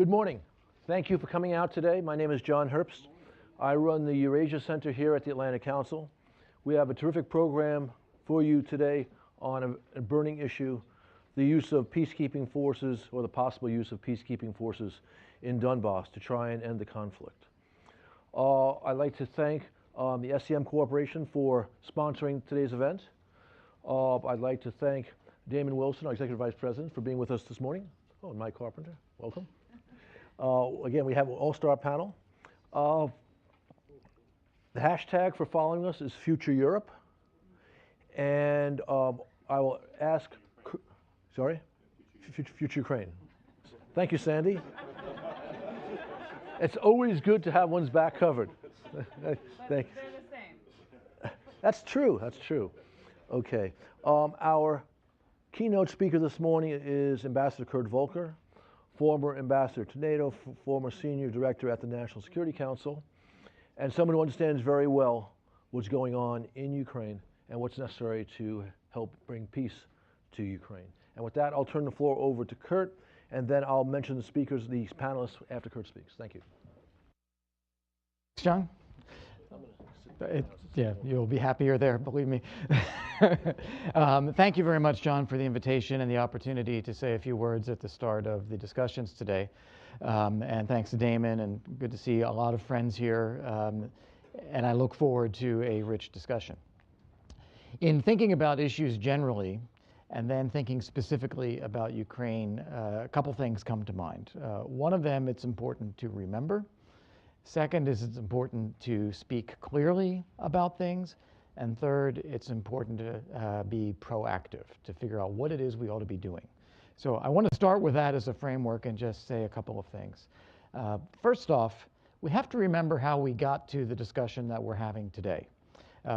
Good morning. Thank you for coming out today. My name is John Herbst. I run the Eurasia Center here at the Atlantic Council. We have a terrific program for you today on a burning issue, the use of peacekeeping forces, or the possible use of peacekeeping forces in Donbas to try and end the conflict. I'd like to thank the SCM Corporation for sponsoring today's event. I'd like to thank Damon Wilson, our Executive Vice President, for being with us this morning. Oh, and Mike Carpenter, welcome. Again, we have an all-star panel. The hashtag for following us is Future Europe. And I will ask, sorry? Future Ukraine. Thank you, Sandy. It's always good to have one's back covered. Thank you. They're the same. That's true, that's true. Okay. Our keynote speaker this morning is Ambassador Kurt Volker, former ambassador to NATO, former senior director at the National Security Council, and someone who understands very well what's going on in Ukraine and what's necessary to help bring peace to Ukraine. And with that, I'll turn the floor over to Kurt, and then I'll mention the speakers, the panelists, after Kurt speaks. Thank you. Thanks, John. Yeah, you'll be happier there, believe me. Thank you very much, John, for the invitation and the opportunity to say a few words at the start of the discussions today. And thanks to Damon, and good to see a lot of friends here. And I look forward to a rich discussion. In thinking about issues generally, and then thinking specifically about Ukraine, a couple things come to mind. One of them, it's important to remember. Second is it's important to speak clearly about things. And third, it's important to be proactive, to figure out what it is we ought to be doing. So I want to start with that as a framework and just say a couple of things. First off, we have to remember how we got to the discussion that we're having today.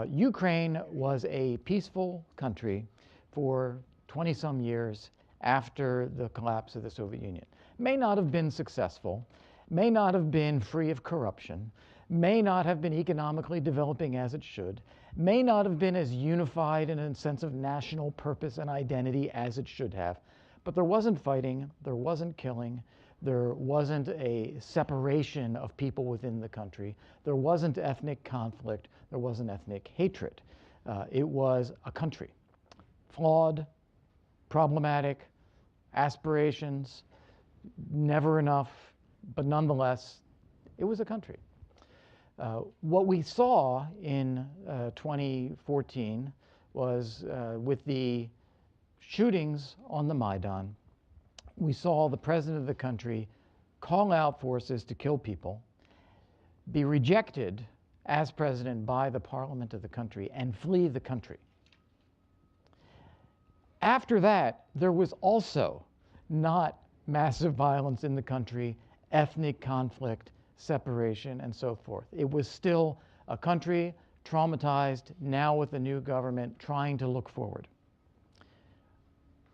Ukraine was a peaceful country for 20-some years after the collapse of the Soviet Union. May not have been successful, may not have been free of corruption, may not have been economically developing as it should, may not have been as unified in a sense of national purpose and identity as it should have, but there wasn't fighting, there wasn't killing, there wasn't a separation of people within the country, there wasn't ethnic conflict, there wasn't ethnic hatred. It was a country, flawed, problematic, aspirations, never enough, but nonetheless, it was a country. What we saw in 2014 was with the shootings on the Maidan, we saw the president of the country call out forces to kill people, be rejected as president by the parliament of the country, and flee the country. After that, there was also not massive violence in the country, ethnic conflict, separation, and so forth. It was still a country traumatized, now with a new government trying to look forward.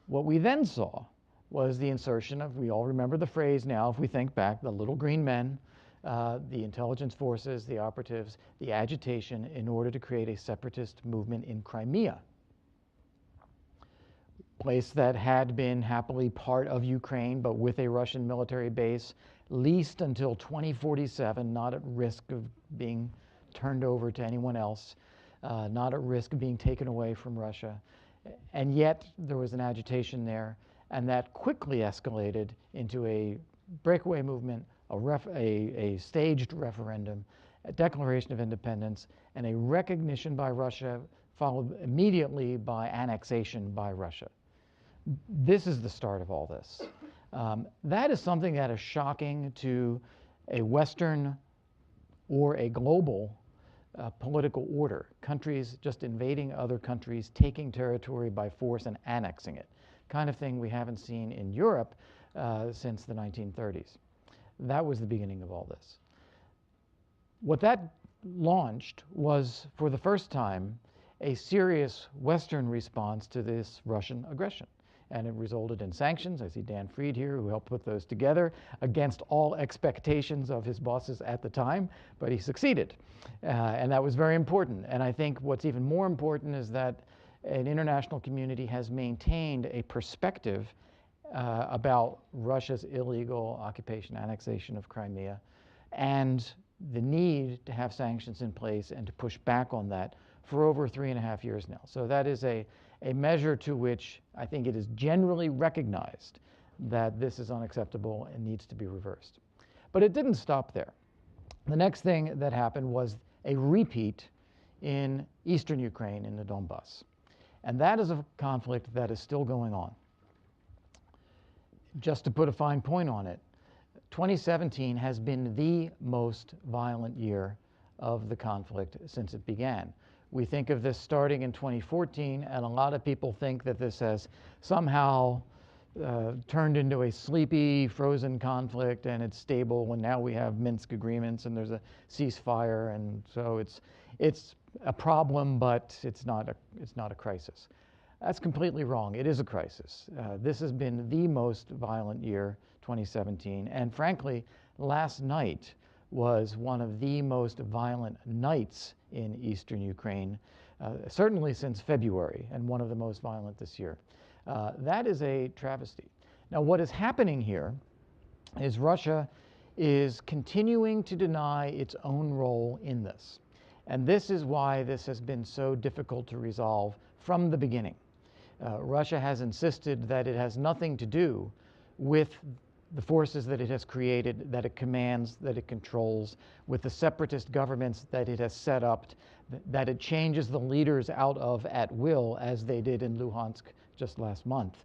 What we then saw was the insertion of, we all remember the phrase now, if we think back, the little green men, the intelligence forces, the operatives, the agitation in order to create a separatist movement in Crimea, place that had been happily part of Ukraine, but with a Russian military base, leased until 2047, not at risk of being turned over to anyone else, not at risk of being taken away from Russia. And yet there was an agitation there, and that quickly escalated into a breakaway movement, a staged referendum, a declaration of independence, and a recognition by Russia, followed immediately by annexation by Russia. This is the start of all this. That is something that is shocking to a Western or a global political order. Countries just invading other countries, taking territory by force and annexing it. Kind of thing we haven't seen in Europe since the 1930s. That was the beginning of all this. What that launched was, for the first time, a serious Western response to this Russian aggression. And it resulted in sanctions. I see Dan Fried here, who helped put those together against all expectations of his bosses at the time, but he succeeded. And that was very important. And I think what's even more important is that an international community has maintained a perspective about Russia's illegal occupation, annexation of Crimea, and the need to have sanctions in place and to push back on that for over 3.5 years now. So that is a measure to which I think it is generally recognized that this is unacceptable and needs to be reversed. But it didn't stop there. The next thing that happened was a repeat in eastern Ukraine in the Donbas. And that is a conflict that is still going on. Just to put a fine point on it, 2017 has been the most violent year of the conflict since it began. We think of this starting in 2014, and a lot of people think that this has somehow turned into a sleepy, frozen conflict, and it's stable, and now we have Minsk agreements, and there's a ceasefire, and so it's a problem, but it's not a crisis. That's completely wrong. It is a crisis. This has been the most violent year, 2017, and frankly, last night was one of the most violent nights in eastern Ukraine, certainly since February, and one of the most violent this year. That is a travesty. Now, what is happening here is Russia is continuing to deny its own role in this. And this is why this has been so difficult to resolve from the beginning. Russia has insisted that it has nothing to do with the forces that it has created, that it commands, that it controls, with the separatist governments that it has set up, that it changes the leaders out of at will, as they did in Luhansk just last month.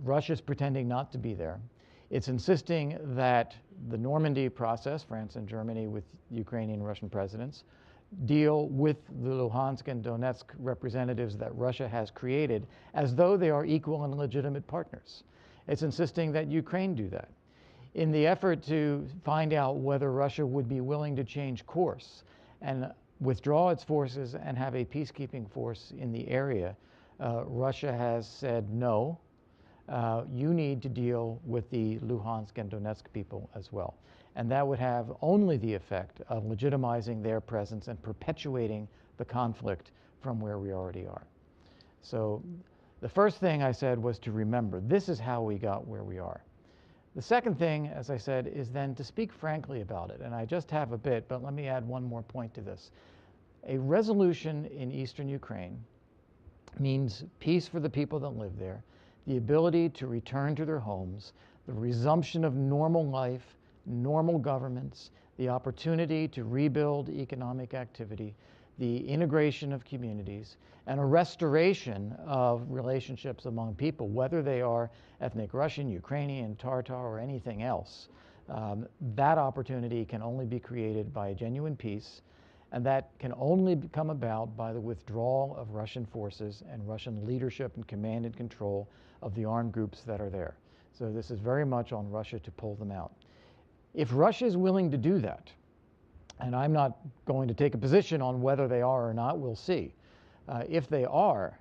Russia's pretending not to be there. It's insisting that the Normandy process, France and Germany with Ukrainian and Russian presidents, deal with the Luhansk and Donetsk representatives that Russia has created as though they are equal and legitimate partners. It's insisting that Ukraine do that. In the effort to find out whether Russia would be willing to change course and withdraw its forces and have a peacekeeping force in the area, Russia has said, no, you need to deal with the Luhansk and Donetsk people as well. And that would have only the effect of legitimizing their presence and perpetuating the conflict from where we already are. So the first thing I said was to remember, this is how we got where we are. The second thing, as I said, is then to speak frankly about it. And I just have a bit, but let me add one more point to this. A resolution in eastern Ukraine means peace for the people that live there, the ability to return to their homes, the resumption of normal life, normal governments, the opportunity to rebuild economic activity, the integration of communities, and a restoration of relationships among people, whether they are ethnic Russian, Ukrainian, Tatar, or anything else. That opportunity can only be created by a genuine peace, and that can only come about by the withdrawal of Russian forces and Russian leadership and command and control of the armed groups that are there. So this is very much on Russia to pull them out. If Russia is willing to do that, and I'm not going to take a position on whether they are or not, we'll see. If they are,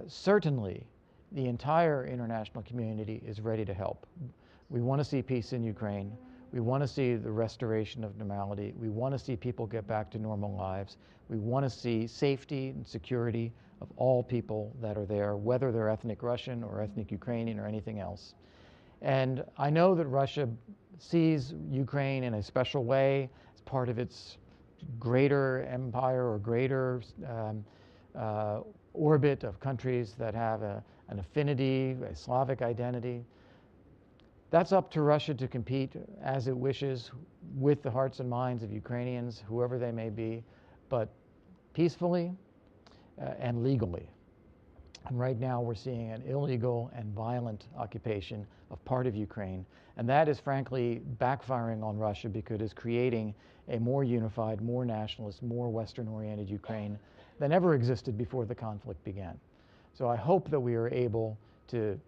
certainly the entire international community is ready to help. We want to see peace in Ukraine. We want to see the restoration of normality. We want to see people get back to normal lives. We want to see safety and security of all people that are there, whether they're ethnic Russian or ethnic Ukrainian or anything else. And I know that Russia sees Ukraine in a special way as part of its greater empire or greater orbit of countries that have an affinity, a Slavic identity. That's up to Russia to compete as it wishes with the hearts and minds of Ukrainians, whoever they may be, but peacefully and legally. And right now we're seeing an illegal and violent occupation of part of Ukraine. And that is frankly backfiring on Russia because it is creating a more unified, more nationalist, more Western-oriented Ukraine than ever existed before the conflict began. So I hope that we are able to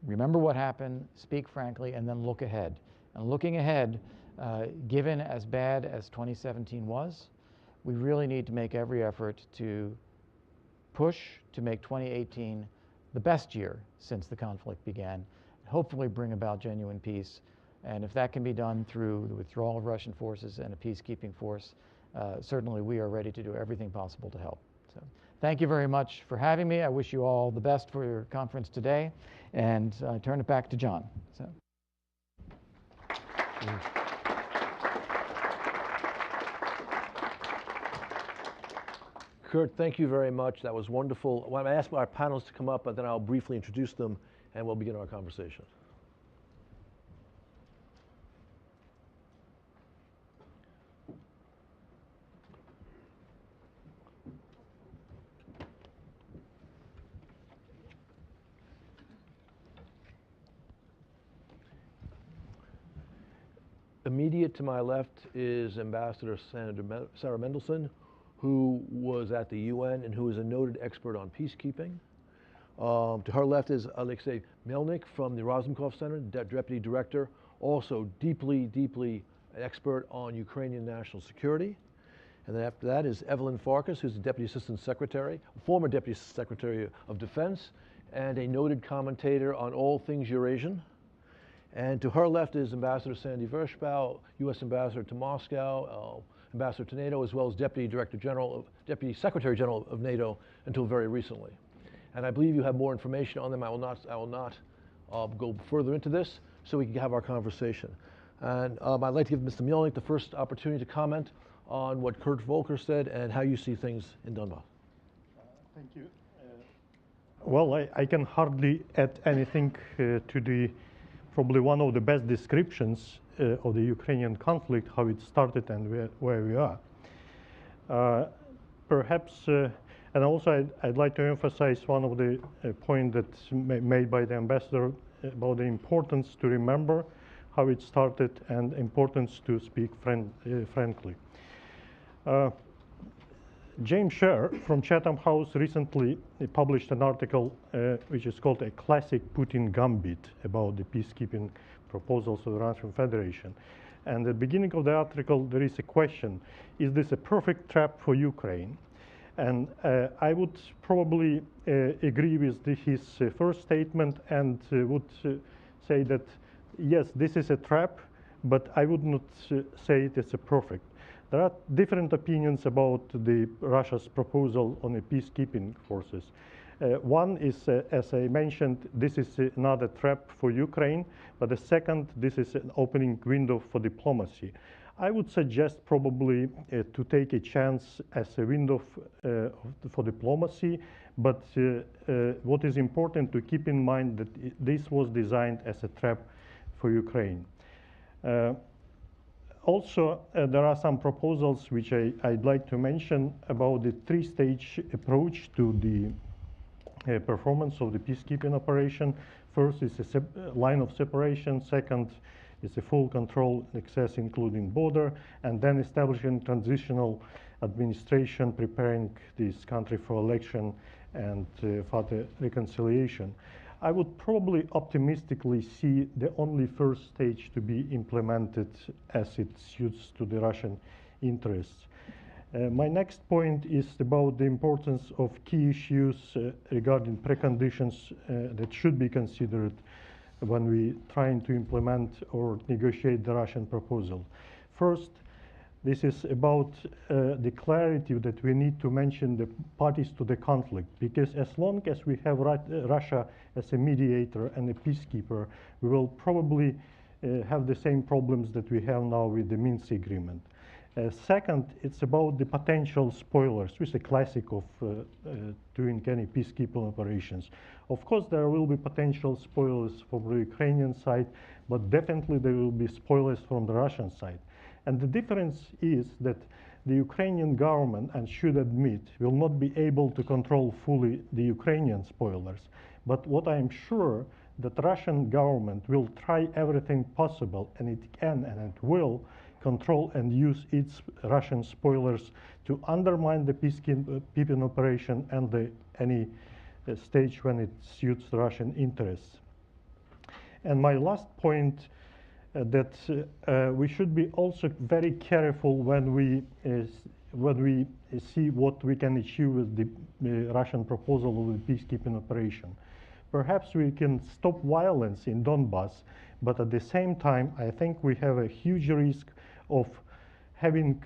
remember what happened, speak frankly, and then look ahead. And looking ahead, given as bad as 2017 was, we really need to make every effort to push to make 2018 the best year since the conflict began, hopefully bring about genuine peace. And if that can be done through the withdrawal of Russian forces and a peacekeeping force, certainly we are ready to do everything possible to help. So thank you very much for having me. I wish you all the best for your conference today, and I turn it back to John. So. Kurt, thank you very much. That was wonderful. Well, I'm going to ask our panelists to come up, and then I'll briefly introduce them, and we'll begin our conversation. Immediate to my left is Ambassador Sarah Mendelson, who was at the UN and who is a noted expert on peacekeeping. To her left is Alexei Melnik from the Razumkov Center, Deputy Director, also deeply expert on Ukrainian national security. And then after that is Evelyn Farkas, who's the Deputy Assistant Secretary, former Deputy Secretary of Defense, and a noted commentator on all things Eurasian. And to her left is Ambassador Sandy Vershbow, U.S. Ambassador to Moscow, Ambassador to NATO, as well as Deputy Secretary General of NATO until very recently. And I believe you have more information on them. I will not go further into this, so we can have our conversation. And I'd like to give Mr. Mielnik the first opportunity to comment on what Kurt Volker said and how you see things in Donbas. Thank you. Well, I can hardly add anything to the probably one of the best descriptions of the Ukrainian conflict, how it started and where we are. Perhaps, and also I'd like to emphasize one of the points that's made by the ambassador about the importance to remember how it started and importance to speak frankly. James Sher from Chatham House recently published an article which is called A Classic Putin Gambit about the peacekeeping proposals of the Russian Federation. And at the beginning of the article, there is a question: is this a perfect trap for Ukraine? And I would probably agree with his first statement and would say that, yes, this is a trap, but I would not say it is a perfect. There are different opinions about Russia's proposal on the peacekeeping forces. One is, as I mentioned, this is not a trap for Ukraine, but the second, this is an opening window for diplomacy. I would suggest probably to take a chance as a window for diplomacy, but what is important to keep in mind that this was designed as a trap for Ukraine. Also, there are some proposals which I'd like to mention about the three-stage approach to the performance of the peacekeeping operation. First is a line of separation. Second is a full control access, including border, and then establishing transitional administration, preparing this country for election and further reconciliation. I would probably optimistically see the only first stage to be implemented as it suits to the Russian interests. My next point is about the importance of key issues regarding preconditions that should be considered when we trying to implement or negotiate the Russian proposal. First, this is about the clarity that we need to mention the parties to the conflict, because as long as we have Russia as a mediator and a peacekeeper, we will probably have the same problems that we have now with the Minsk agreement. Second, it's about the potential spoilers, which is a classic of doing any peacekeeping operations. Of course, there will be potential spoilers from the Ukrainian side, but definitely there will be spoilers from the Russian side. And the difference is that the Ukrainian government, and should admit, will not be able to control fully the Ukrainian spoilers. But what I am sure that Russian government will try everything possible, and it can and it will control and use its Russian spoilers to undermine the peacekeeping operation and any stage when it suits the Russian interests. And my last point, that we should be also very careful when we see what we can achieve with the Russian proposal of the peacekeeping operation. Perhaps we can stop violence in Donbas, but at the same time, I think we have a huge risk of having,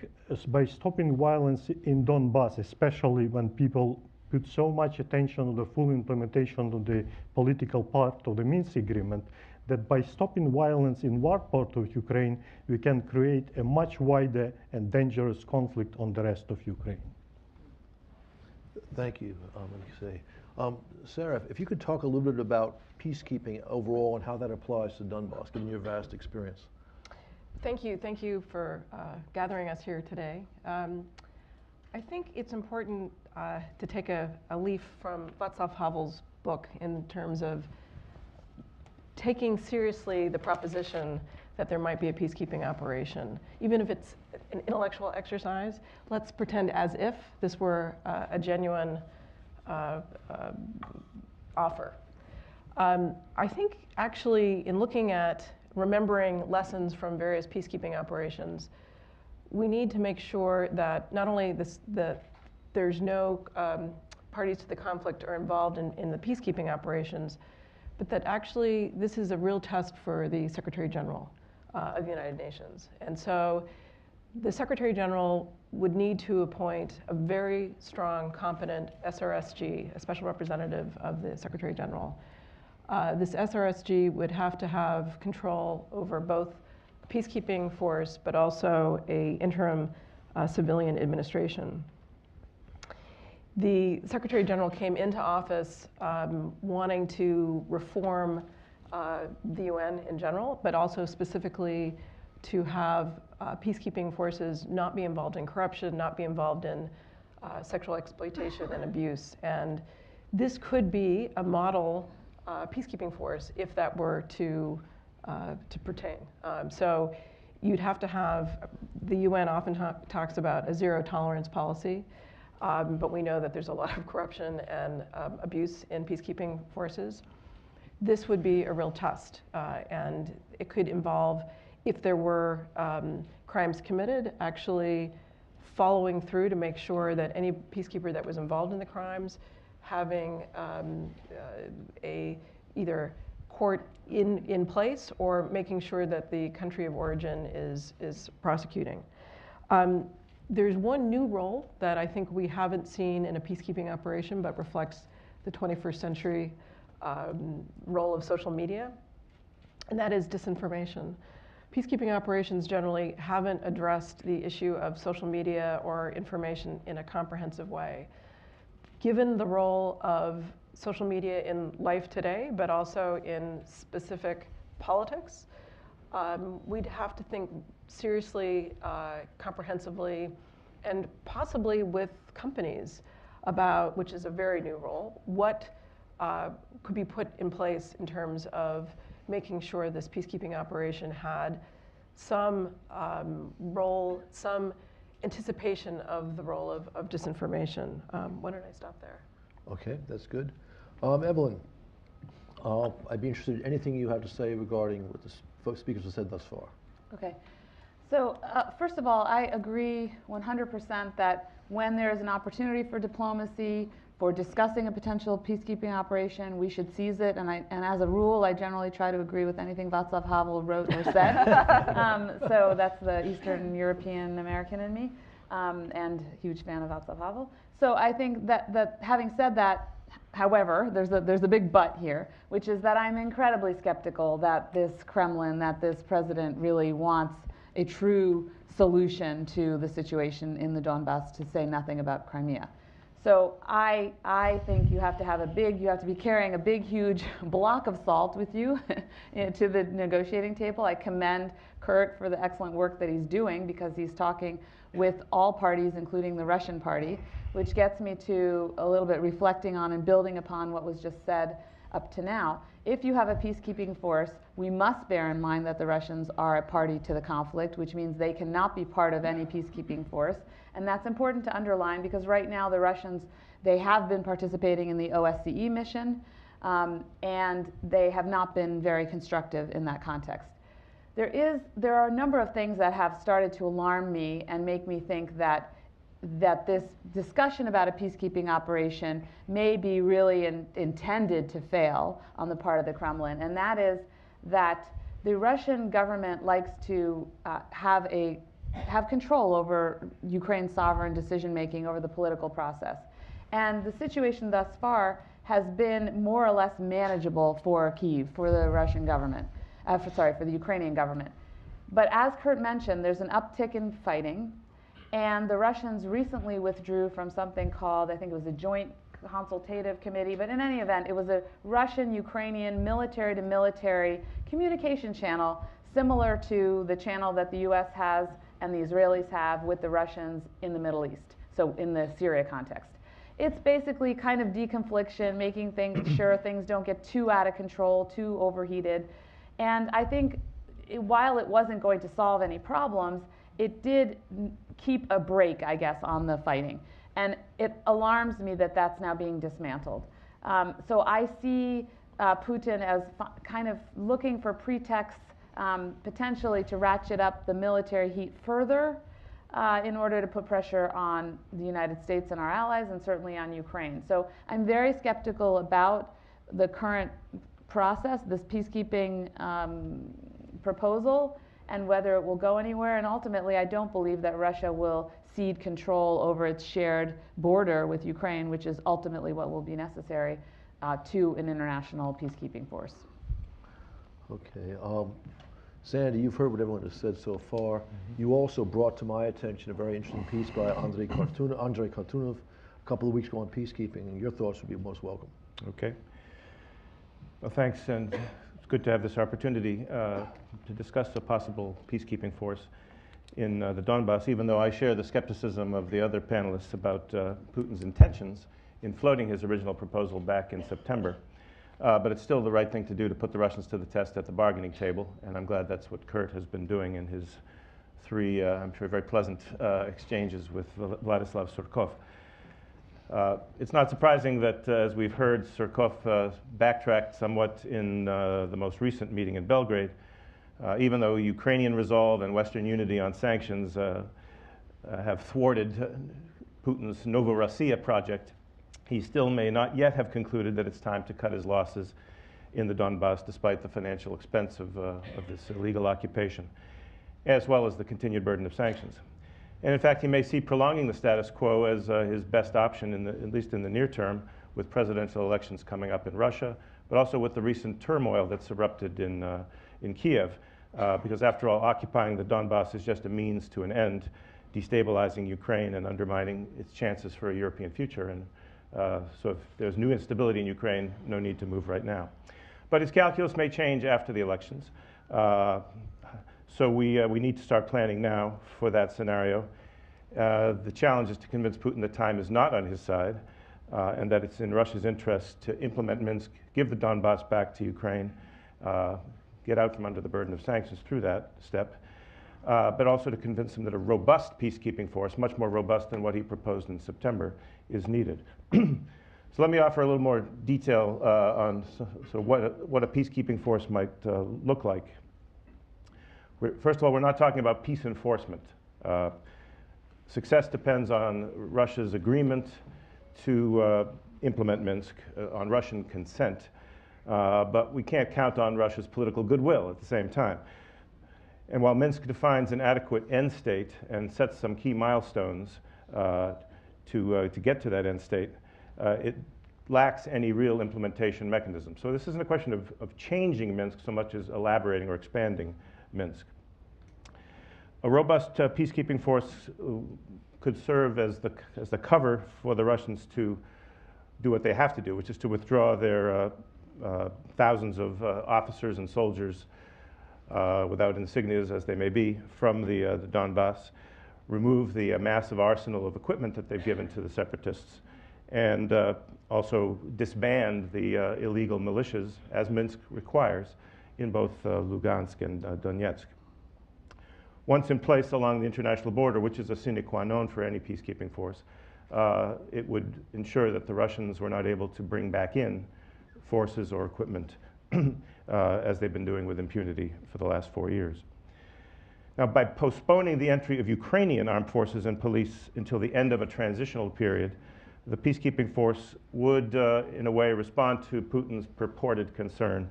by stopping violence in Donbas, especially when people put so much attention on the full implementation of the political part of the Minsk agreement that by stopping violence in one part of Ukraine, we can create a much wider and dangerous conflict on the rest of Ukraine. Thank you, Alexei. Sarah, if you could talk a little bit about peacekeeping overall and how that applies to Donbas, given your vast experience. Thank you for gathering us here today. I think it's important to take a leaf from Václav Havel's book in terms of taking seriously the proposition that there might be a peacekeeping operation. Even if it's an intellectual exercise, let's pretend as if this were a genuine offer. I think actually in looking at remembering lessons from various peacekeeping operations, we need to make sure that not only there's no parties to the conflict are involved in the peacekeeping operations, but that actually this is a real test for the Secretary General of the United Nations. And so the Secretary General would need to appoint a very strong, competent SRSG, a special representative of the Secretary General. This SRSG would have to have control over both peacekeeping force, but also a interim civilian administration. The Secretary General came into office wanting to reform the UN in general, but also specifically to have peacekeeping forces not be involved in corruption, not be involved in sexual exploitation and abuse. And this could be a model peacekeeping force if that were to pertain. So you'd have to have, the UN often talks about a zero tolerance policy, but we know that there's a lot of corruption and abuse in peacekeeping forces. This would be a real test, and it could involve, if there were crimes committed, actually following through to make sure that any peacekeeper that was involved in the crimes having either court in place or making sure that the country of origin is prosecuting. There's one new role that I think we haven't seen in a peacekeeping operation but reflects the 21st century role of social media, and that is disinformation. Peacekeeping operations generally haven't addressed the issue of social media or information in a comprehensive way. Given the role of social media in life today, but also in specific politics, we'd have to think seriously, comprehensively, and possibly with companies about, which is a very new role, what could be put in place in terms of making sure this peacekeeping operation had some role, some anticipation of the role of disinformation. Why don't I stop there? Okay, that's good. Evelyn, I'd be interested in anything you have to say regarding what the speakers have said thus far. Okay. So first of all, I agree 100% that when there is an opportunity for diplomacy, for discussing a potential peacekeeping operation, we should seize it. And as a rule, I generally try to agree with anything Václav Havel wrote or said. So that's the Eastern European American in me, and huge fan of Václav Havel. So I think that having said that, however, there's a big but here, which is that I'm incredibly skeptical that this Kremlin, that this president really wants a true solution to the situation in the Donbas, to say nothing about Crimea. So I think you have to be carrying a big, huge block of salt with you to the negotiating table. I commend Kurt for the excellent work that he's doing, because he's talking with all parties, including the Russian party, which gets me to a little bit reflecting on and building upon what was just said up to now. If you have a peacekeeping force, we must bear in mind that the Russians are a party to the conflict, which means they cannot be part of any peacekeeping force. And that's important to underline, because right now the Russians, they have been participating in the OSCE mission, and they have not been very constructive in that context. There are a number of things that have started to alarm me and make me think that this discussion about a peacekeeping operation may be really intended to fail on the part of the Kremlin, and that is that the Russian government likes to have control over Ukraine's sovereign decision-making over the political process. And the situation thus far has been more or less manageable for Kyiv, for the Russian government, for the Ukrainian government. But as Kurt mentioned, there's an uptick in fighting, and the Russians recently withdrew from something called, I think it was a joint consultative committee, but in any event, it was a Russian-Ukrainian military-to-military communication channel similar to the channel that the US has and the Israelis have with the Russians in the Middle East, so in the Syria context. It's basically kind of deconfliction, making sure things don't get too out of control, too overheated. And I think while it wasn't going to solve any problems, it did keep a break, I guess, on the fighting. And it alarms me that that's now being dismantled. So I see Putin as kind of looking for pretexts potentially to ratchet up the military heat further in order to put pressure on the United States and our allies, and certainly on Ukraine. So I'm very skeptical about the current process, this peacekeeping proposal, and whether it will go anywhere. And ultimately, I don't believe that Russia will cede control over its shared border with Ukraine, which is ultimately what will be necessary to an international peacekeeping force. Okay. Sandy, you've heard what everyone has said so far. You also brought to my attention a very interesting piece by Andrei Kartunov a couple of weeks ago on peacekeeping, and your thoughts would be most welcome. Okay. Well, thanks, and it's good to have this opportunity to discuss a possible peacekeeping force in the Donbas, even though I share the skepticism of the other panelists about Putin's intentions in floating his original proposal back in September. But it's still the right thing to do to put the Russians to the test at the bargaining table, and I'm glad that's what Kurt has been doing in his three, I'm sure, very pleasant exchanges with Vladislav Surkov. It's not surprising that, as we've heard, Surkov backtracked somewhat in the most recent meeting in Belgrade, even though Ukrainian resolve and Western unity on sanctions have thwarted Putin's Novorossiya project. He still may not yet have concluded that it's time to cut his losses in the Donbas, despite the financial expense of this illegal occupation, as well as the continued burden of sanctions. And in fact, he may see prolonging the status quo as his best option, at least in the near term, with presidential elections coming up in Russia, but also with the recent turmoil that's erupted in Kiev, because after all, occupying the Donbas is just a means to an end, destabilizing Ukraine and undermining its chances for a European future. And so if there's new instability in Ukraine, no need to move right now. But his calculus may change after the elections. So we need to start planning now for that scenario. The challenge is to convince Putin that time is not on his side and that it's in Russia's interest to implement Minsk, give the Donbas back to Ukraine, get out from under the burden of sanctions through that step, but also to convince him that a robust peacekeeping force, much more robust than what he proposed in September, is needed. So let me offer a little more detail on what a peacekeeping force might look like. First of all, we're not talking about peace enforcement. Success depends on Russia's agreement to implement Minsk, on Russian consent, but we can't count on Russia's political goodwill at the same time. And while Minsk defines an adequate end state and sets some key milestones to get to that end state, it lacks any real implementation mechanism. So this isn't a question of changing Minsk so much as elaborating or expanding Minsk. A robust peacekeeping force could serve as the cover for the Russians to do what they have to do, which is to withdraw their thousands of officers and soldiers without insignias as they may be from the Donbas, remove the massive arsenal of equipment that they've given to the separatists, and also disband the illegal militias, as Minsk requires, in both Lugansk and Donetsk. Once in place along the international border, which is a sine qua non for any peacekeeping force, it would ensure that the Russians were not able to bring back in forces or equipment as they've been doing with impunity for the last 4 years. Now, by postponing the entry of Ukrainian armed forces and police until the end of a transitional period, the peacekeeping force would, in a way, respond to Putin's purported concern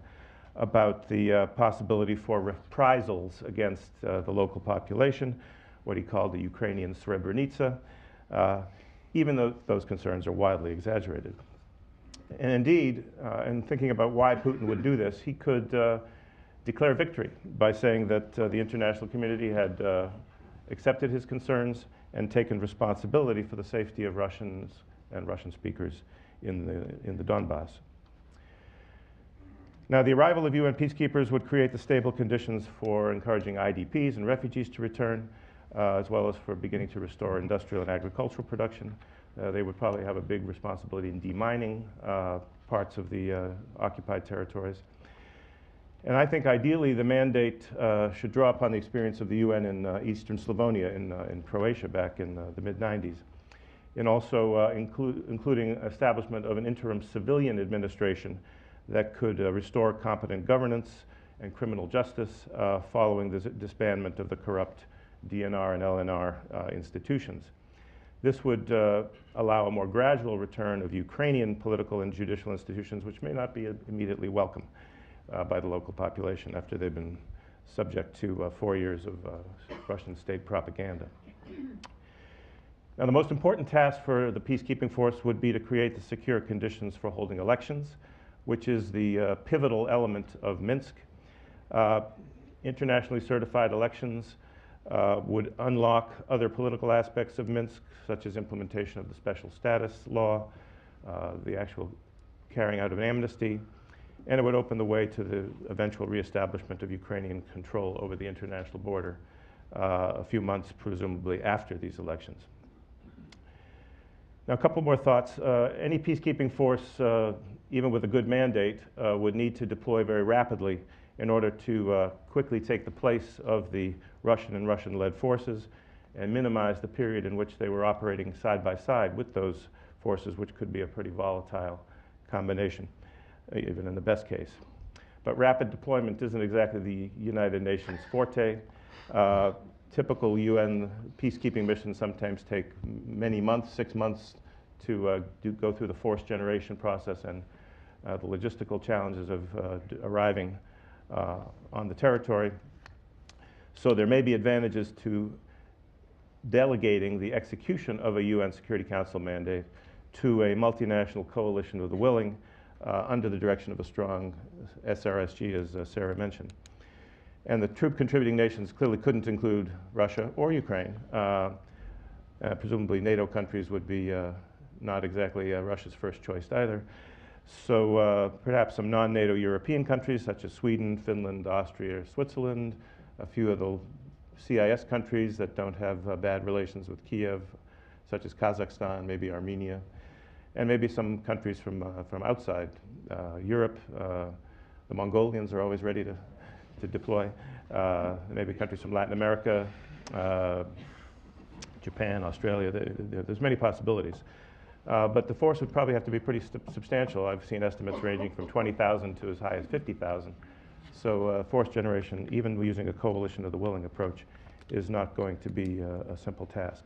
about the possibility for reprisals against the local population, what he called the Ukrainian Srebrenica. even though those concerns are wildly exaggerated. And indeed, in thinking about why Putin would do this, he could declare victory by saying that the international community had accepted his concerns and taken responsibility for the safety of Russians and Russian speakers in the Donbas. Now, the arrival of UN peacekeepers would create the stable conditions for encouraging IDPs and refugees to return, as well as for beginning to restore industrial and agricultural production. They would probably have a big responsibility in demining parts of the occupied territories. And I think ideally the mandate should draw upon the experience of the UN in eastern Slavonia in Croatia back in the mid-90s, and also including establishment of an interim civilian administration that could restore competent governance and criminal justice following the disbandment of the corrupt DNR and LNR institutions. This would allow a more gradual return of Ukrainian political and judicial institutions, which may not be immediately welcome by the local population after they've been subject to 4 years of Russian state propaganda. Now, the most important task for the peacekeeping force would be to create the secure conditions for holding elections, which is the pivotal element of Minsk. Internationally certified elections would unlock other political aspects of Minsk, such as implementation of the special status law, the actual carrying out of an amnesty, and it would open the way to the eventual reestablishment of Ukrainian control over the international border a few months, presumably, after these elections. Now, a couple more thoughts. Any peacekeeping force, even with a good mandate, would need to deploy very rapidly in order to quickly take the place of the Russian and Russian-led forces and minimize the period in which they were operating side by side with those forces, which could be a pretty volatile combination, even in the best case. But rapid deployment isn't exactly the United Nations forte. Typical UN peacekeeping missions sometimes take many months, 6 months, to go through the force generation process and the logistical challenges of arriving on the territory. So there may be advantages to delegating the execution of a UN Security Council mandate to a multinational coalition of the willing under the direction of a strong SRSG, as Sarah mentioned. And the troop contributing nations clearly couldn't include Russia or Ukraine. Presumably NATO countries would be not exactly Russia's first choice either. So perhaps some non-NATO European countries such as Sweden, Finland, Austria, Switzerland, a few of the CIS countries that don't have bad relations with Kiev, such as Kazakhstan, maybe Armenia, and maybe some countries from outside Europe. The Mongolians are always ready to deploy. Maybe countries from Latin America, Japan, Australia. There's many possibilities. But the force would probably have to be pretty substantial. I've seen estimates ranging from 20,000 to as high as 50,000. So force generation, even using a coalition of the willing approach, is not going to be a simple task.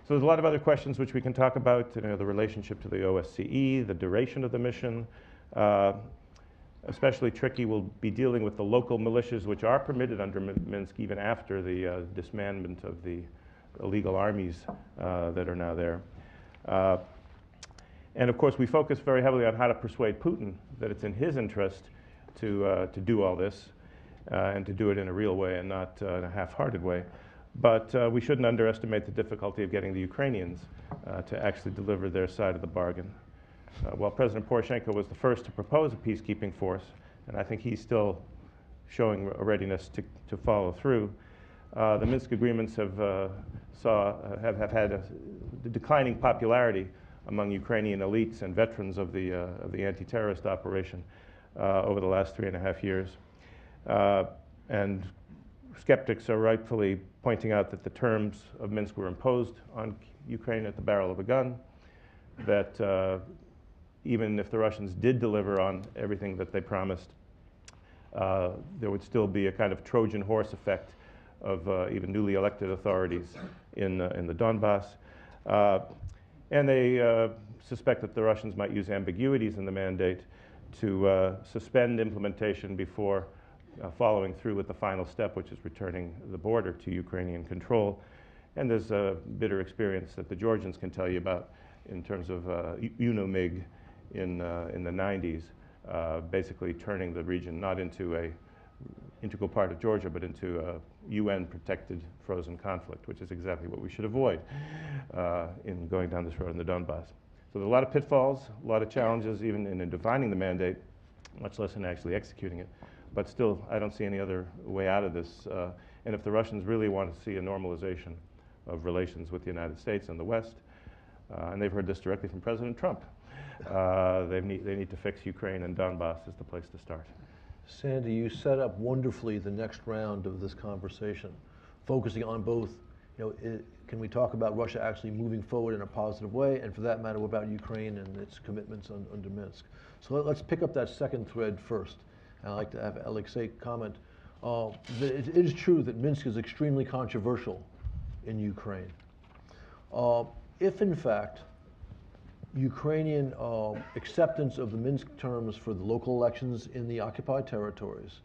So there's a lot of other questions which we can talk about, the relationship to the OSCE, the duration of the mission. Especially tricky will be dealing with the local militias, which are permitted under Minsk even after the dismantlement of the illegal armies that are now there. And of course, we focus very heavily on how to persuade Putin that it's in his interest to do all this and to do it in a real way and not in a half-hearted way. But we shouldn't underestimate the difficulty of getting the Ukrainians to actually deliver their side of the bargain. While President Poroshenko was the first to propose a peacekeeping force, and I think he's still showing a readiness to follow through, the Minsk agreements have had a declining popularity among Ukrainian elites and veterans of the anti-terrorist operation over the last 3.5 years. And skeptics are rightfully pointing out that the terms of Minsk were imposed on Ukraine at the barrel of a gun, that even if the Russians did deliver on everything that they promised, there would still be a kind of Trojan horse effect of even newly elected authorities in the Donbas. And they suspect that the Russians might use ambiguities in the mandate to suspend implementation before following through with the final step, which is returning the border to Ukrainian control. And there's a bitter experience that the Georgians can tell you about in terms of UNOMIG in the 90s, basically turning the region not into a integral part of Georgia, but into a UN-protected frozen conflict, which is exactly what we should avoid in going down this road in the Donbas. So there are a lot of pitfalls, a lot of challenges, even in defining the mandate, much less in actually executing it. But still, I don't see any other way out of this. And if the Russians really want to see a normalization of relations with the United States and the West, and they've heard this directly from President Trump, they need to fix Ukraine, and Donbas is the place to start. Sandy, you set up wonderfully the next round of this conversation, focusing on both, can we talk about Russia actually moving forward in a positive way, and for that matter, what about Ukraine and its commitments under Minsk? So let's pick up that second thread first. And I'd like to have Alexei comment. It is true that Minsk is extremely controversial in Ukraine. If in fact Ukrainian acceptance of the Minsk terms for the local elections in the occupied territories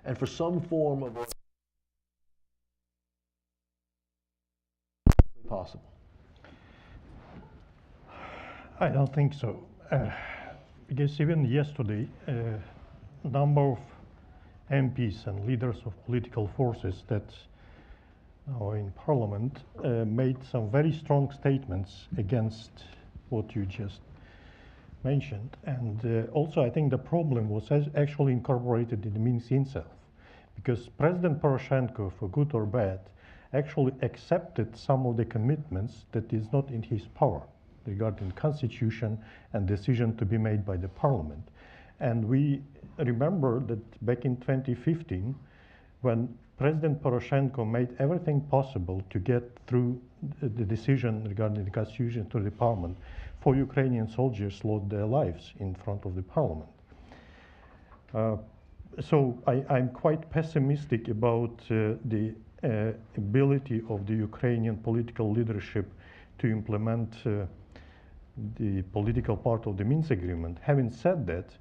and for some form of possible? I don't think so. Because even yesterday, a number of MPs and leaders of political forces that are in parliament made some very strong statements against what you just mentioned. And also I think the problem was actually incorporated in the Minsk itself, because President Poroshenko, for good or bad, actually accepted some of the commitments that is not in his power regarding constitution and decision to be made by the parliament. And we remember that back in 2015, when President Poroshenko made everything possible to get through the decision regarding the constitution to the parliament, for Ukrainian soldiers lost their lives in front of the parliament. So I'm quite pessimistic about the ability of the Ukrainian political leadership to implement the political part of the Minsk agreement. Having said that,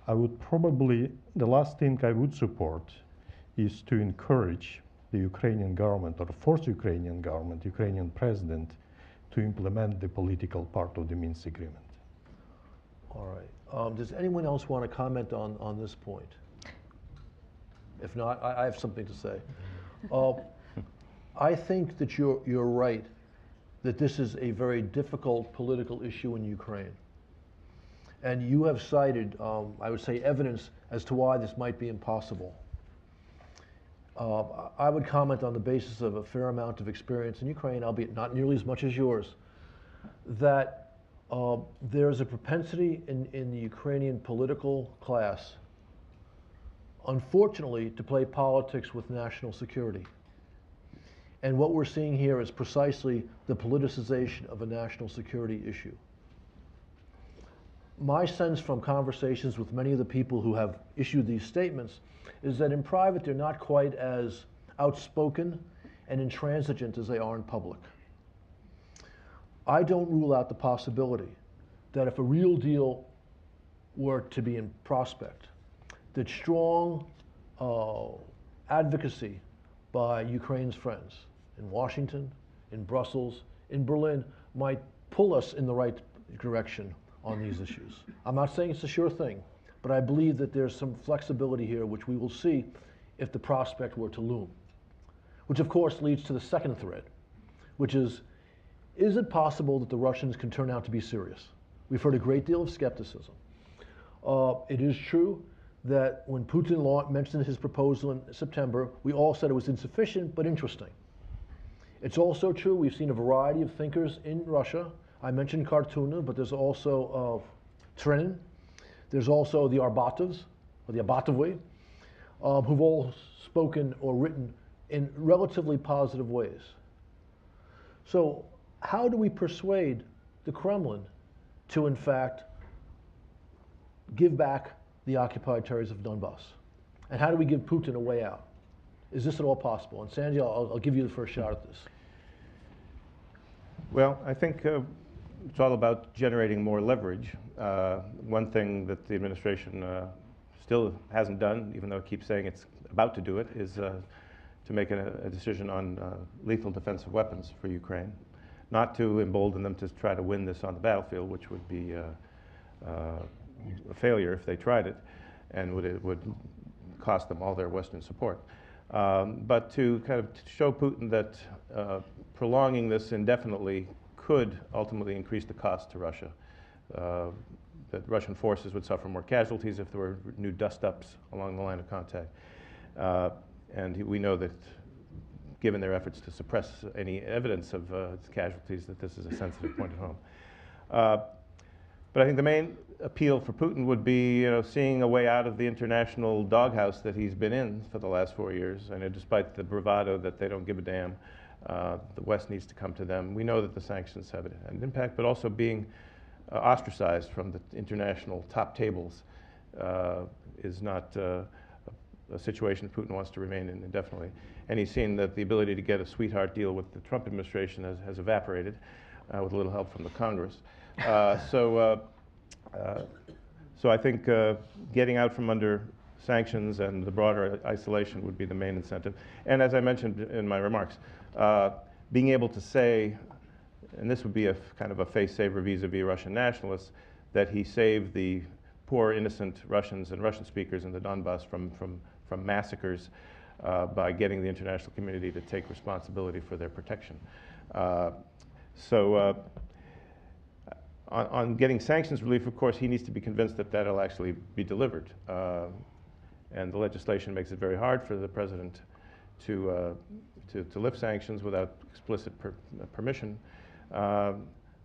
I would probably, the last thing I would support is to encourage the Ukrainian government or force Ukrainian government, Ukrainian president, to implement the political part of the Minsk agreement. All right. Does anyone else want to comment on this point? If not, I have something to say. I think that you're right that this is a very difficult political issue in Ukraine. And you have cited, I would say, evidence as to why this might be impossible. I would comment on the basis of a fair amount of experience in Ukraine, albeit not nearly as much as yours, that there's a propensity in the Ukrainian political class, unfortunately, to play politics with national security. And what we're seeing here is precisely the politicization of a national security issue. My sense from conversations with many of the people who have issued these statements is that in private they're not quite as outspoken and intransigent as they are in public. I don't rule out the possibility that if a real deal were to be in prospect, that strong advocacy by Ukraine's friends in Washington, in Brussels, in Berlin might pull us in the right direction on these issues. I'm not saying it's a sure thing, but I believe that there's some flexibility here which we will see if the prospect were to loom. Which of course leads to the second thread, which is it possible that the Russians can turn out to be serious? We've heard a great deal of skepticism. It is true that when Putin mentioned his proposal in September, we all said it was insufficient but interesting. It's also true we've seen a variety of thinkers in Russia. I mentioned Kartuna, but there's also Trenin. There's also the Arbatovs, or the Arbatovy, who've all spoken or written in relatively positive ways. So how do we persuade the Kremlin to, in fact, give back the occupied territories of Donbas? And how do we give Putin a way out? Is this at all possible? And Sanjay, I'll give you the first shot at this. Well, I think it's all about generating more leverage. One thing that the administration still hasn't done, even though it keeps saying it's about to do it, is to to make a decision on lethal defensive weapons for Ukraine, not to embolden them to try to win this on the battlefield, which would be a failure if they tried it, and would cost them all their Western support. But to kind of show Putin that prolonging this indefinitely could ultimately increase the cost to Russia, that Russian forces would suffer more casualties if there were new dust-ups along the line of contact. And we know that given their efforts to suppress any evidence of casualties, that this is a sensitive point at home. But I think the main appeal for Putin would be, seeing a way out of the international doghouse that he's been in for the last 4 years. And despite the bravado that they don't give a damn, the West needs to come to them. We know that the sanctions have an impact, but also being ostracized from the international top tables is not a situation Putin wants to remain in indefinitely. And he's seen that the ability to get a sweetheart deal with the Trump administration has evaporated with a little help from the Congress. So I think getting out from under sanctions and the broader isolation would be the main incentive. And as I mentioned in my remarks, being able to say, and this would be a kind of a face-saver vis-a-vis Russian nationalists, that he saved the poor, innocent Russians and Russian speakers in the Donbas from massacres by getting the international community to take responsibility for their protection. On getting sanctions relief, of course, he needs to be convinced that that'll actually be delivered. And the legislation makes it very hard for the president to lift sanctions without explicit permission. So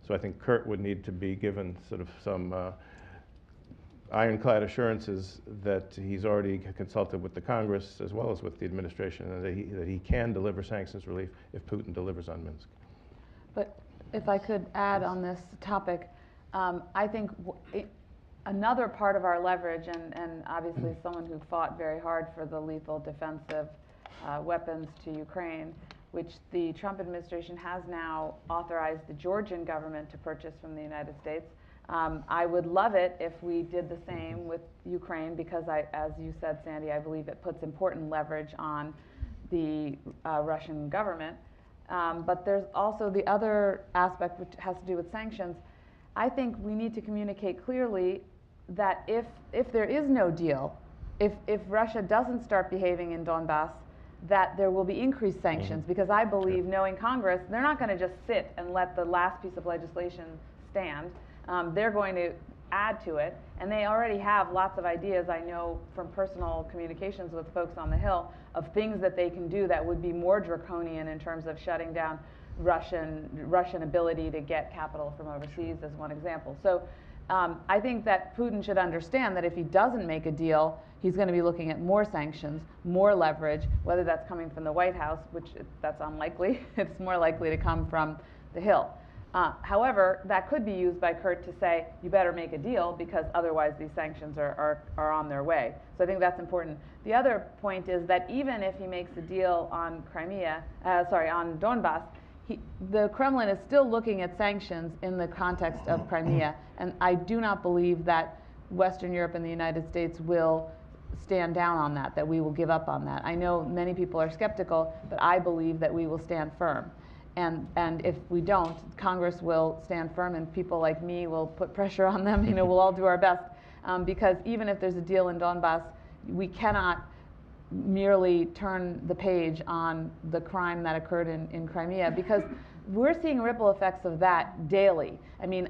I think Kurt would need to be given sort of some ironclad assurances that he's already consulted with the Congress as well as with the administration, and that he can deliver sanctions relief if Putin delivers on Minsk. But if I could add on this topic, I think another part of our leverage, and obviously someone who fought very hard for the lethal defensive weapons to Ukraine, which the Trump administration has now authorized the Georgian government to purchase from the United States. I would love it if we did the same with Ukraine, because as you said, Sandy, I believe it puts important leverage on the Russian government. But there's also the other aspect which has to do with sanctions. I think we need to communicate clearly that if there is no deal, if Russia doesn't start behaving in Donbas, that there will be increased sanctions, because I believe, knowing Congress, they're not going to just sit and let the last piece of legislation stand. They're going to add to it, and they already have lots of ideas, I know from personal communications with folks on the Hill, of things that they can do that would be more draconian in terms of shutting down Russian ability to get capital from overseas, as one example. So I think that Putin should understand that if he doesn't make a deal, he's going to be looking at more sanctions, more leverage, whether that's coming from the White House, which that's unlikely. It's more likely to come from the Hill. However, that could be used by Kurt to say, you better make a deal, because otherwise these sanctions are on their way. So I think that's important. The other point is that even if he makes a deal on on Donbas, the Kremlin is still looking at sanctions in the context of Crimea, and I do not believe that Western Europe and the United States will stand down on that we will give up on that. I know many people are skeptical, but I believe that we will stand firm. And if we don't, Congress will stand firm, and people like me will put pressure on them. We'll all do our best, because even if there's a deal in Donbas, we cannot merely turn the page on the crime that occurred in Crimea, because we're seeing ripple effects of that daily. I mean,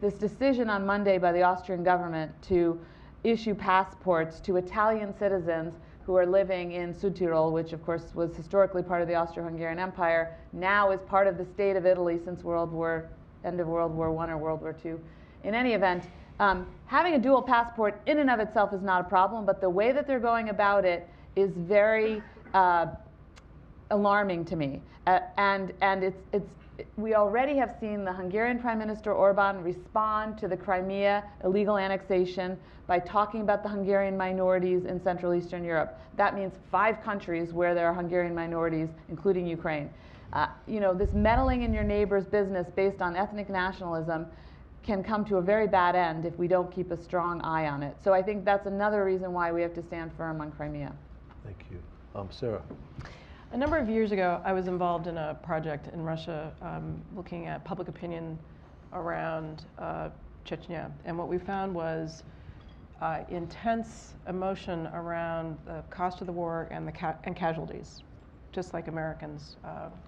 this decision on Monday by the Austrian government to issue passports to Italian citizens who are living in Südtirol, which of course was historically part of the Austro-Hungarian Empire, now is part of the state of Italy since end of World War I or World War II. In any event, having a dual passport in and of itself is not a problem, but the way that they're going about it is very alarming to me. And we already have seen the Hungarian Prime Minister Orban respond to the Crimea illegal annexation by talking about the Hungarian minorities in Central Eastern Europe. That means 5 countries where there are Hungarian minorities, including Ukraine. This meddling in your neighbor's business based on ethnic nationalism can come to a very bad end if we don't keep a strong eye on it. So I think that's another reason why we have to stand firm on Crimea. Thank you. Sarah. A number of years ago, I was involved in a project in Russia looking at public opinion around Chechnya. And what we found was intense emotion around the cost of the war and and casualties, just like Americans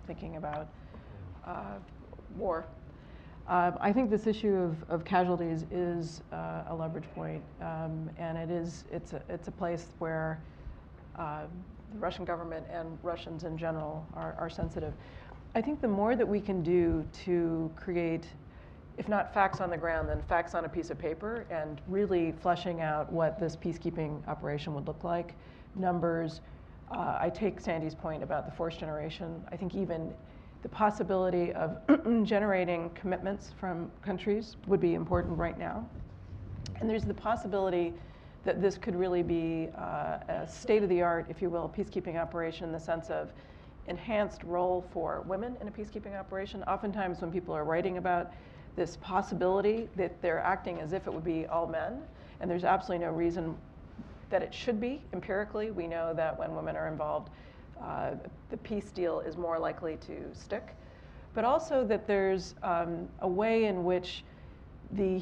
thinking about war. I think this issue of casualties is a leverage point, and it's a place where the Russian government and Russians in general are sensitive. I think the more that we can do to create, if not facts on the ground, then facts on a piece of paper, and really fleshing out what this peacekeeping operation would look like, numbers. I take Sandy's point about the force generation. I think even the possibility of generating commitments from countries would be important right now. And there's the possibility that this could really be a state-of-the-art, if you will, peacekeeping operation in the sense of enhanced role for women in a peacekeeping operation. Oftentimes when people are writing about this possibility, that they're acting as if it would be all men, and there's absolutely no reason that it should be. Empirically, we know that when women are involved, the peace deal is more likely to stick. But also that there's a way in which the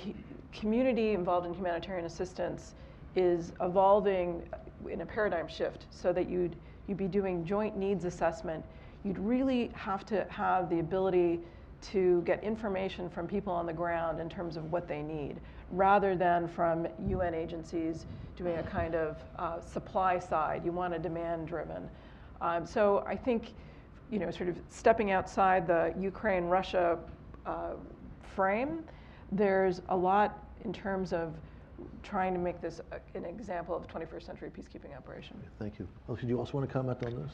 community involved in humanitarian assistance is evolving in a paradigm shift, so that you'd be doing joint needs assessment. You'd really have to have the ability to get information from people on the ground in terms of what they need, rather than from UN agencies doing a kind of supply side. You want a demand-driven. So I think, sort of stepping outside the Ukraine-Russia frame, there's a lot in terms of trying to make this an example of a 21st century peacekeeping operation. Thank you. Did you also want to comment on this?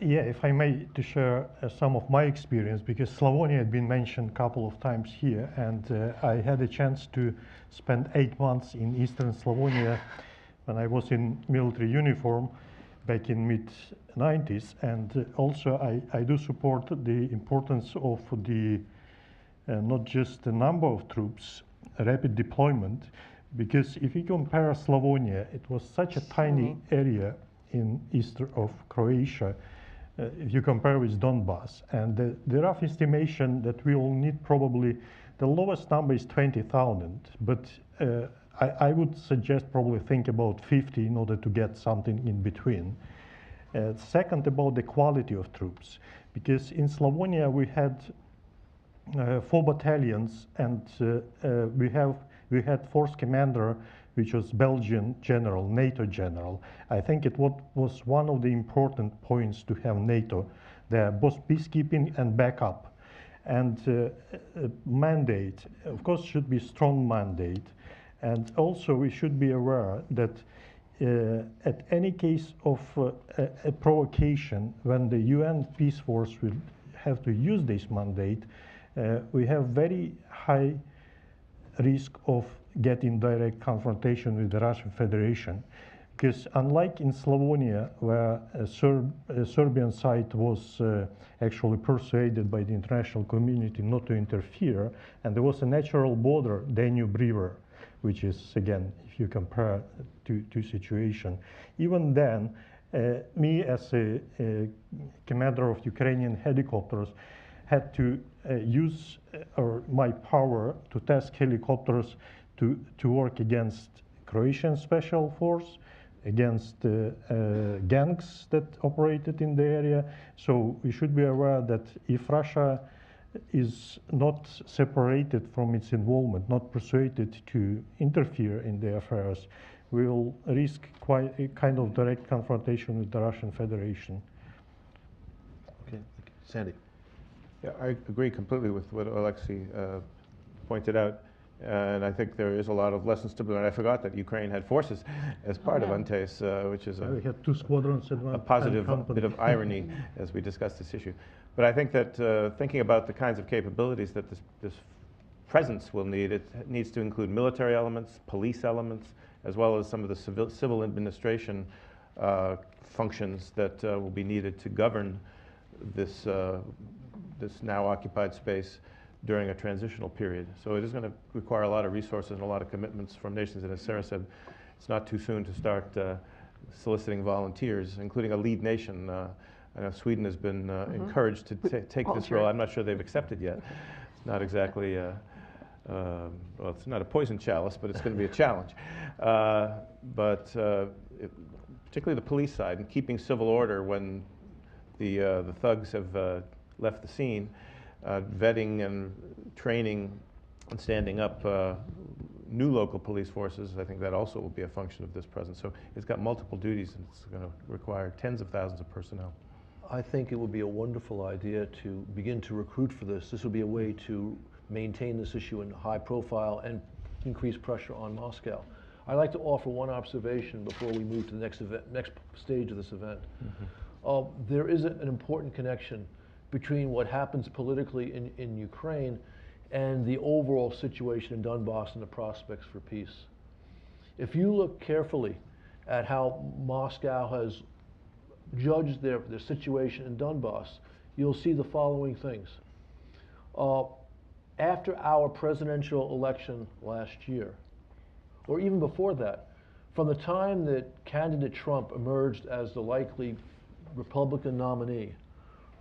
Yeah, if I may, to share some of my experience, because Slavonia had been mentioned a couple of times here, and I had a chance to spend 8 months in eastern Slavonia when I was in military uniform back in mid-90s, and also I do support the importance of the not just the number of troops, rapid deployment, because if you compare Slavonia, it was such a tiny area in east of Croatia, if you compare with Donbas, and the rough estimation that we will need probably, the lowest number is 20,000, but I would suggest probably think about 50 in order to get something in between. Second, about the quality of troops, because in Slavonia we had 4 battalions, and we had force commander, which was Belgian general, NATO general. I think it was one of the important points to have NATO there, both peacekeeping and backup. And mandate, of course, should be strong mandate. And also we should be aware that at any case of a provocation, when the UN peace force will have to use this mandate, we have very high risk of getting direct confrontation with the Russian Federation. Because unlike in Slavonia, where a Serbian side was actually persuaded by the international community not to interfere, and there was a natural border, Danube River, which is, again, if you compare two situations. Even then, me as a commander of Ukrainian helicopters had to use my power to task helicopters to work against Croatian special force, against gangs that operated in the area. So we should be aware that if Russia is not separated from its involvement, not persuaded to interfere in the affairs, we will risk quite a kind of direct confrontation with the Russian Federation. Okay, thank you. Sandy. Yeah, I agree completely with what Alexei pointed out. And I think there is a lot of lessons to be learned. I forgot that Ukraine had forces as part of UNTACE, which is we had 2 squadrons and a positive bit of irony as we discuss this issue. But I think that thinking about the kinds of capabilities that this presence will need, it needs to include military elements, police elements, as well as some of the civil administration functions that will be needed to govern this, this now occupied space during a transitional period. So it is going to require a lot of resources and a lot of commitments from nations. And as Sarah said, it's not too soon to start soliciting volunteers, including a lead nation. I know Sweden has been encouraged to take this role. I'm not sure they've accepted yet. It's not exactly, well, it's not a poison chalice, but it's going to be a challenge. Particularly the police side and keeping civil order when the thugs have left the scene, vetting and training and standing up new local police forces. I think that also will be a function of this presence. So it's got multiple duties, and it's going to require tens of thousands of personnel. I think it would be a wonderful idea to begin to recruit for this. This would be a way to maintain this issue in high profile and increase pressure on Moscow. I'd like to offer one observation before we move to the next stage of this event. There is an important connection between what happens politically in Ukraine and the overall situation in Donbas and the prospects for peace. If you look carefully at how Moscow has judged their situation in Donbas, you'll see the following things. After our presidential election last year, or even before that, from the time that candidate Trump emerged as the likely Republican nominee,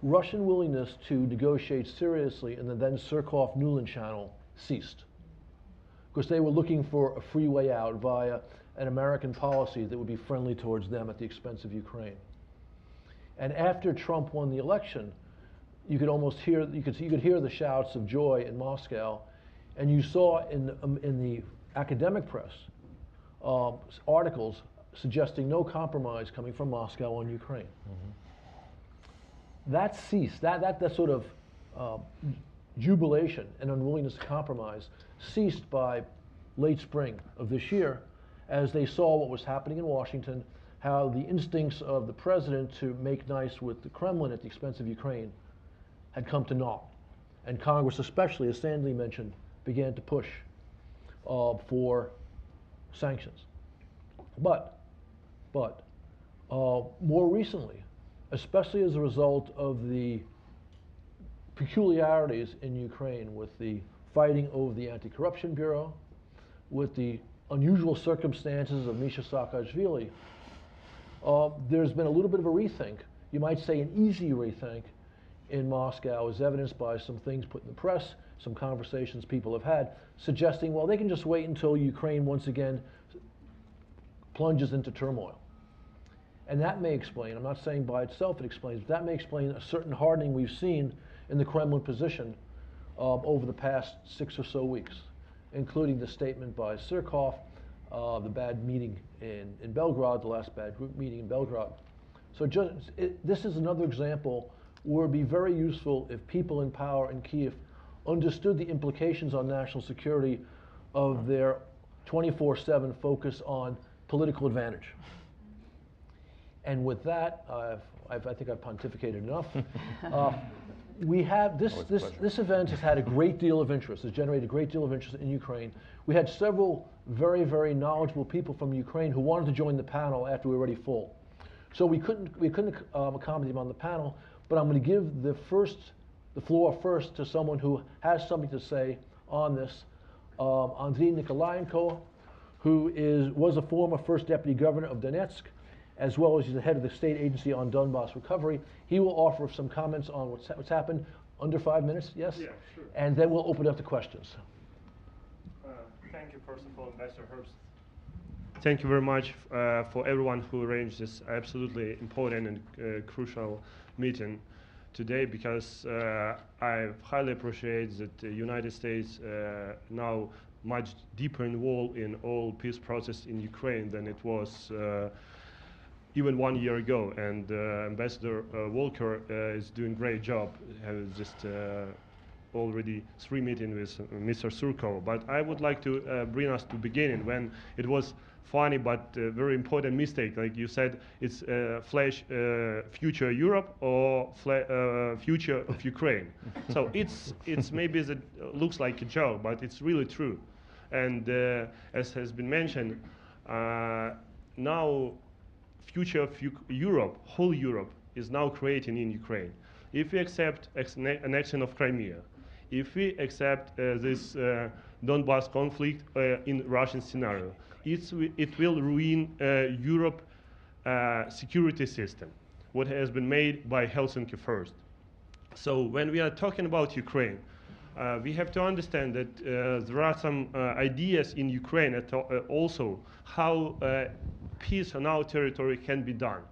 Russian willingness to negotiate seriously in the then Surkov-Nuland channel ceased, because they were looking for a free way out via an American policy that would be friendly towards them at the expense of Ukraine. And after Trump won the election, you could almost hear, you could hear the shouts of joy in Moscow, and you saw in the academic press articles suggesting no compromise coming from Moscow on Ukraine. That ceased. That sort of jubilation and unwillingness to compromise ceased by late spring of this year, as they saw what was happening in Washington, how the instincts of the president to make nice with the Kremlin at the expense of Ukraine had come to naught. And Congress, especially, as Sandy mentioned, began to push for sanctions. But more recently, especially as a result of the peculiarities in Ukraine with the fighting over the Anti-Corruption Bureau, with the unusual circumstances of Misha Saakashvili, there's been a little bit of a rethink, you might say an easy rethink, in Moscow, as evidenced by some things put in the press, some conversations people have had, suggesting, well, they can just wait until Ukraine once again plunges into turmoil. And that may explain, I'm not saying by itself it explains, but that may explain a certain hardening we've seen in the Kremlin position over the past 6 or so weeks, including the statement by Surkov, the bad meeting in Belgrade, the last bad group meeting in Belgrade. So this is another example where it would be very useful if people in power in Kyiv understood the implications on national security of their 24/7 focus on political advantage. And with that, I think I've pontificated enough. We have this event has had a great deal of interest, has generated a great deal of interest in Ukraine. We had several very, very knowledgeable people from Ukraine who wanted to join the panel after we were already full. So we couldn't accommodate them on the panel, but I'm going to give the floor first to someone who has something to say on this. Andriy Nikolayenko, who was a former first deputy governor of Donetsk, as well as he's the head of the state agency on Donbas recovery. He will offer some comments on what's happened. Under 5 minutes, yes? Yeah, sure. And then we'll open it up to questions. Thank you, first of all, Ambassador Herbst. Thank you very much for everyone who arranged this absolutely important and crucial meeting today, because I highly appreciate that the United States now much deeper involved in all peace process in Ukraine than it was even 1 year ago. And Ambassador Walker is doing a great job. Has just already 3 meetings with Mr. Surkov. But I would like to bring us to beginning when it was funny but very important mistake. Like you said, it's flash future Europe or future of Ukraine. So it's maybe that looks like a joke, but it's really true. And as has been mentioned, now future of Europe, whole Europe, is now creating in Ukraine. If we accept annexion of Crimea, if we accept this Donbas conflict in Russian scenario, it will ruin Europe security system, what has been made by Helsinki First. So when we are talking about Ukraine, we have to understand that there are some ideas in Ukraine also how peace on our territory can be done.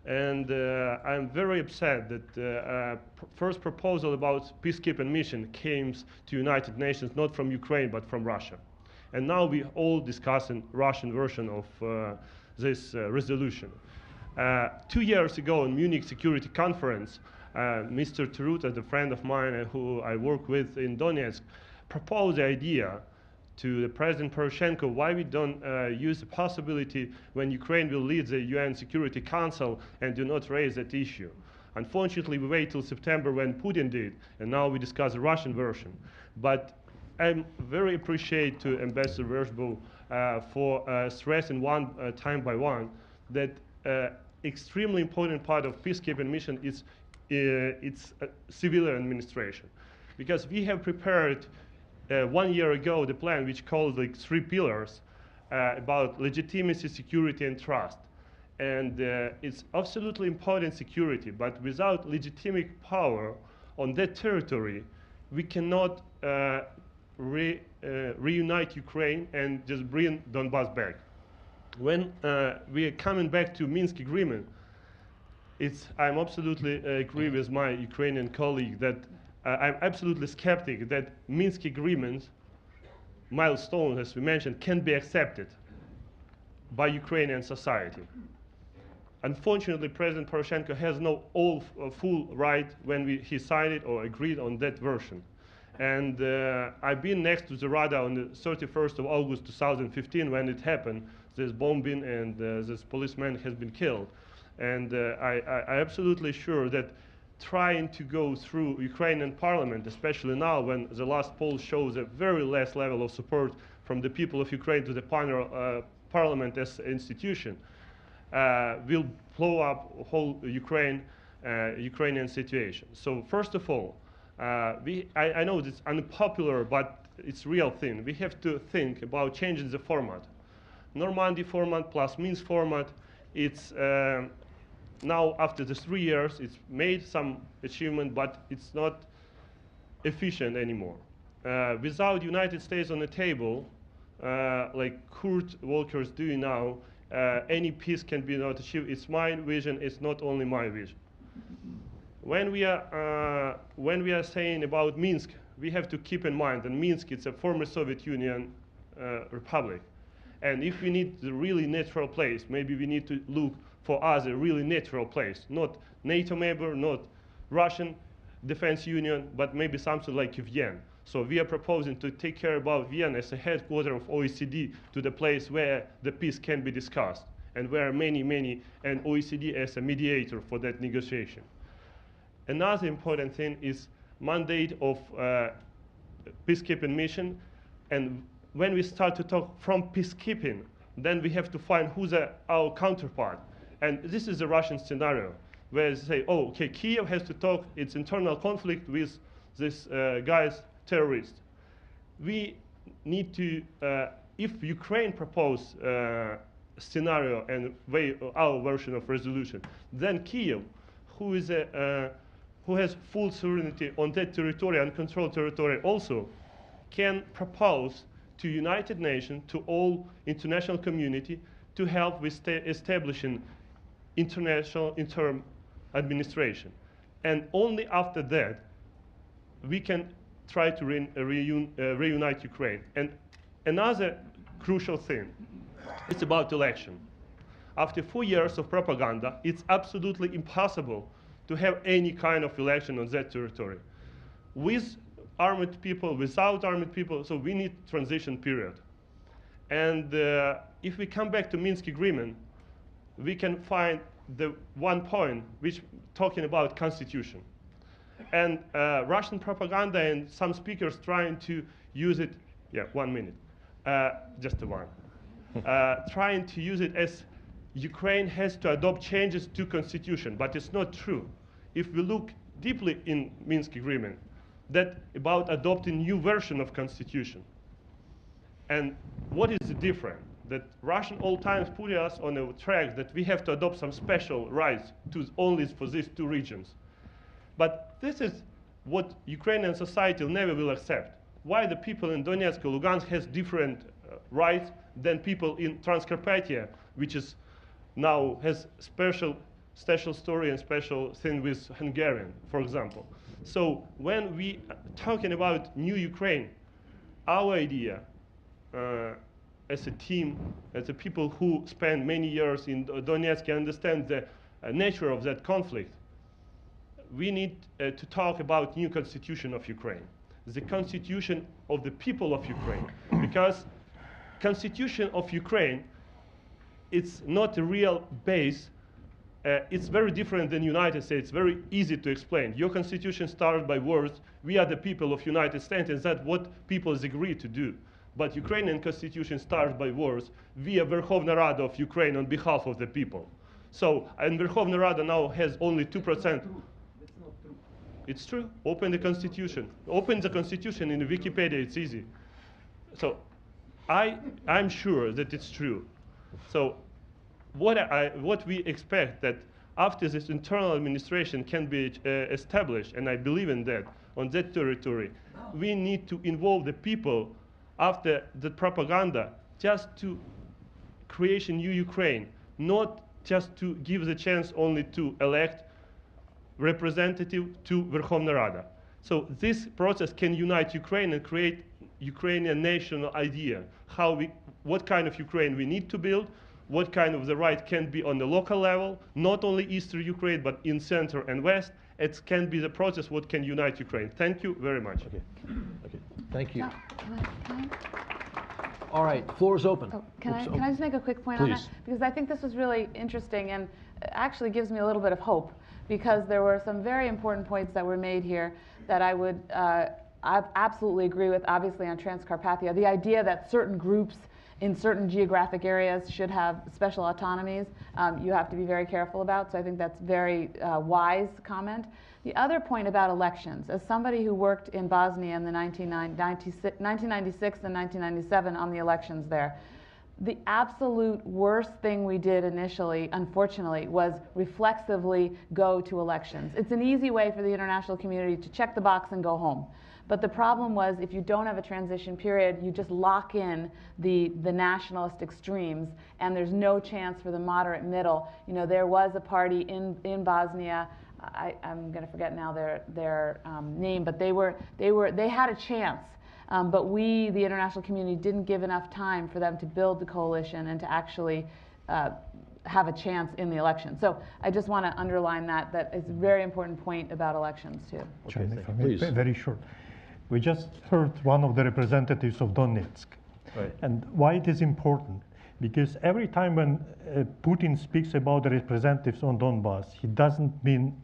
And I'm very upset that first proposal about peacekeeping mission came to United Nations not from Ukraine but from Russia. And now we all discussing Russian version of this resolution. 2 years ago in Munich Security Conference, Mr. Taruta, the friend of mine who I work with in Donetsk, proposed the idea to the President Poroshenko why we don't use the possibility when Ukraine will lead the UN Security Council and do not raise that issue. Unfortunately, we wait till September when Putin did, and now we discuss the Russian version. But I'm very appreciate to Ambassador Versbo for stressing time by one that extremely important part of peacekeeping mission is its civilian administration. Because we have prepared 1 year ago the plan which calls like 3 pillars about legitimacy, security, and trust. And it's absolutely important security, but without legitimate power on that territory, we cannot reunite Ukraine and just bring Donbas back. When we are coming back to Minsk agreement, I'm absolutely agree with my Ukrainian colleague that I'm absolutely skeptic that Minsk agreement milestones, as we mentioned, can be accepted by Ukrainian society. Unfortunately, President Poroshenko has no full right when he signed it or agreed on that version. And I've been next to the Rada on the 31st of August 2015 when it happened, this bombing and this policeman has been killed. And I absolutely sure that trying to go through Ukrainian parliament, especially now when the last poll shows a very less level of support from the people of Ukraine to the parliament as an institution, will blow up whole Ukrainian situation. So first of all, I know it's unpopular, but it's real thing. We have to think about changing the format. Normandy format plus Minsk format, it's now after the 3 years, it's made some achievement, but it's not efficient anymore. Without United States on the table, like Kurt Volker is doing now, any peace can be not achieved. It's my vision, it's not only my vision. When we are saying about Minsk, we have to keep in mind that Minsk is a former Soviet Union republic. And if we need the really neutral place, maybe we need to look for us a really neutral place, not NATO member, not Russian Defense Union, but maybe something like Vienna. So we are proposing to take care about Vienna as a headquarter of OECD to the place where the peace can be discussed, and where and OECD as a mediator for that negotiation. Another important thing is mandate of peacekeeping mission, and when we start to talk from peacekeeping, then we have to find who's our counterpart. And this is the Russian scenario, where they say, oh, okay, Kiev has to talk its internal conflict with this guy's terrorist. We need to, if Ukraine propose scenario and our version of resolution, then Kiev, who has full sovereignty on that territory, uncontrolled territory also, can propose to United Nations, to all international community, to help with establishing international interim administration. And only after that, we can try to reunite Ukraine. And another crucial thing, it's about election. After 4 years of propaganda, it's absolutely impossible to have any kind of election on that territory. With armed people, without armed people, so we need transition period. And if we come back to Minsk agreement, we can find the one point which talking about constitution. And Russian propaganda and some speakers trying to use it, 1 minute, just one. Trying to use it as Ukraine has to adopt changes to constitution, but it's not true. If we look deeply in Minsk agreement, that about adopting new version of constitution. And what is the difference? that Russian all times put us on a track that we have to adopt some special rights to only for these two regions. But this is what Ukrainian society never will accept. Why the people in Donetsk or Lugansk has different rights than people in Transcarpathia, which is now has special story and special thing with Hungarian, for example. So when we are talking about new Ukraine, our idea as a team, as a people who spend many years in Donetsk and understand the nature of that conflict, we need to talk about new constitution of Ukraine, the constitution of the people of Ukraine, because constitution of Ukraine, it's not a real base. It's very different than United States, very easy to explain. Your constitution started by words, we are the people of United States, and that's what peoples agree to do. But Ukrainian constitution starts by words, we are Verkhovna Rada of Ukraine on behalf of the people. So, and Verkhovna Rada now has only 2%. It's true. Open the constitution. Open the constitution in Wikipedia, it's easy. So I'm sure that it's true. So what we expect that after this internal administration can be established, and I believe in that, on that territory, we need to involve the people after the propaganda just to create a new Ukraine, not just to give the chance only to elect representative to Verkhovna Rada. So this process can unite Ukraine and create Ukrainian national idea, what kind of Ukraine we need to build, what kind of the right can be on the local level, not only Eastern Ukraine, but in center and west. It can be the process what can unite Ukraine. Thank you very much. Okay. Thank you. Can I? All right, floor is open. Oh, can Oops, I just make a quick point on that? Please. Because I think this was really interesting and actually gives me a little bit of hope, because there were some very important points that were made here that I would I absolutely agree with, obviously on Transcarpathia. The idea that certain groups in certain geographic areas should have special autonomies, you have to be very careful about. So I think that's very wise comment. The other point about elections, as somebody who worked in Bosnia in the 1996 and 1997 on the elections there, the absolute worst thing we did initially, unfortunately, was reflexively go to elections. It's an easy way for the international community to check the box and go home. But the problem was, if you don't have a transition period, you just lock in the nationalist extremes, and there's no chance for the moderate middle. You know, there was a party in Bosnia, I'm going to forget now their name, but they had a chance. But we, the international community, didn't give enough time for them to build the coalition and to actually have a chance in the election. So I just want to underline that is a very important point about elections too. Okay, If I may, please. very short. We just heard one of the representatives of Donetsk. Right. And why it is important? Because every time when Putin speaks about the representatives on Donbas, he doesn't mean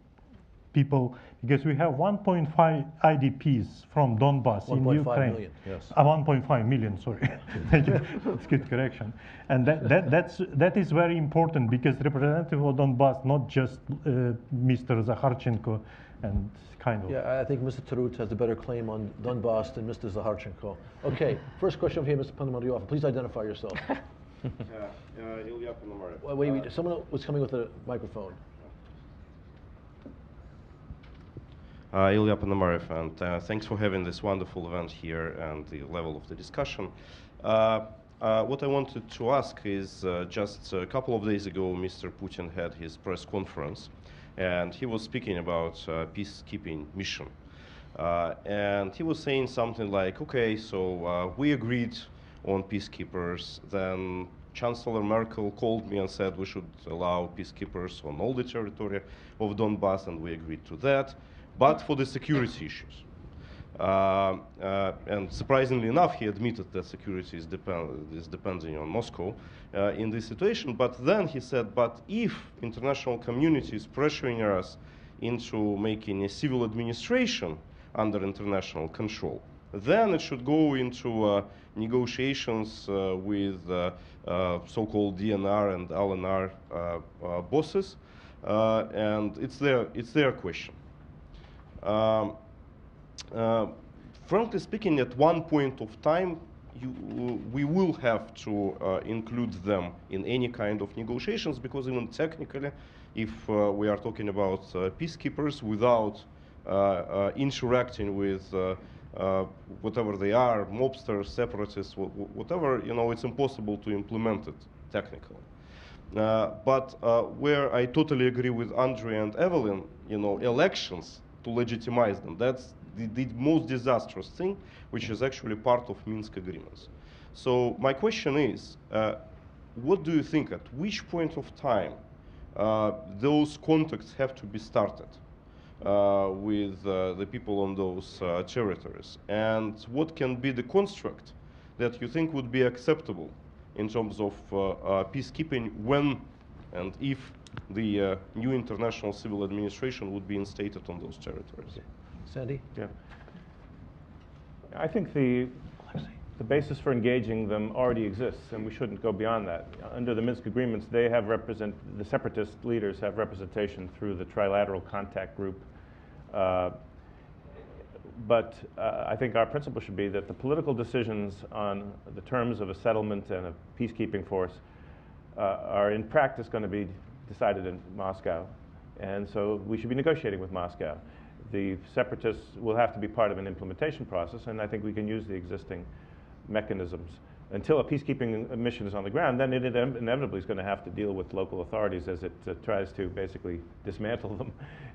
people, because we have 1.5 IDPs from Donbas in Ukraine. 1.5 million, yes. 1.5 million, sorry. Thank you. That's good correction. And that is very important, because representative of Donbas, not just Mr. Zakharchenko and kind of. Yeah, I think Mr. Tarut has a better claim on Donbas than Mr. Zaharchenko. Okay, first question over here, Mr. Ponomaryov. Please identify yourself. Ilya Ponomarev. Wait, someone was coming with a microphone. Ilya Ponomarev, and thanks for having this wonderful event here and the level of the discussion. What I wanted to ask is, just a couple of days ago, Mr. Putin had his press conference, and he was speaking about peacekeeping mission. And he was saying something like, okay, so we agreed on peacekeepers, then Chancellor Merkel called me and said we should allow peacekeepers on all the territory of Donbas, and we agreed to that, but for the security issues. And surprisingly enough, he admitted that security is depending on Moscow in this situation. But then he said, but if international community is pressuring us into making a civil administration under international control, then it should go into negotiations with so-called DNR and LNR bosses, and it's their question. Frankly speaking, at one point of time, we will have to include them in any kind of negotiations, because even technically, if we are talking about peacekeepers without interacting with whatever they are, mobsters, separatists, whatever, it's impossible to implement it technically. But where I totally agree with Andrei and Evelyn, elections to legitimize them, that's the most disastrous thing, which is actually part of Minsk agreements. So my question is, what do you think, at which point of time those contacts have to be started with the people on those territories? And what can be the construct that you think would be acceptable in terms of peacekeeping when and if the new international civil administration would be instated on those territories? Sandy? Yeah. I think the basis for engaging them already exists, and we shouldn't go beyond that. Under the Minsk agreements, the separatist leaders have representation through the Trilateral Contact Group. But I think our principle should be that the political decisions on the terms of a settlement and a peacekeeping force are in practice going to be decided in Moscow. And so we should be negotiating with Moscow. The separatists will have to be part of an implementation process, and I think we can use the existing mechanisms. Until a peacekeeping mission is on the ground, then it inevitably is going to have to deal with local authorities as it tries to basically dismantle them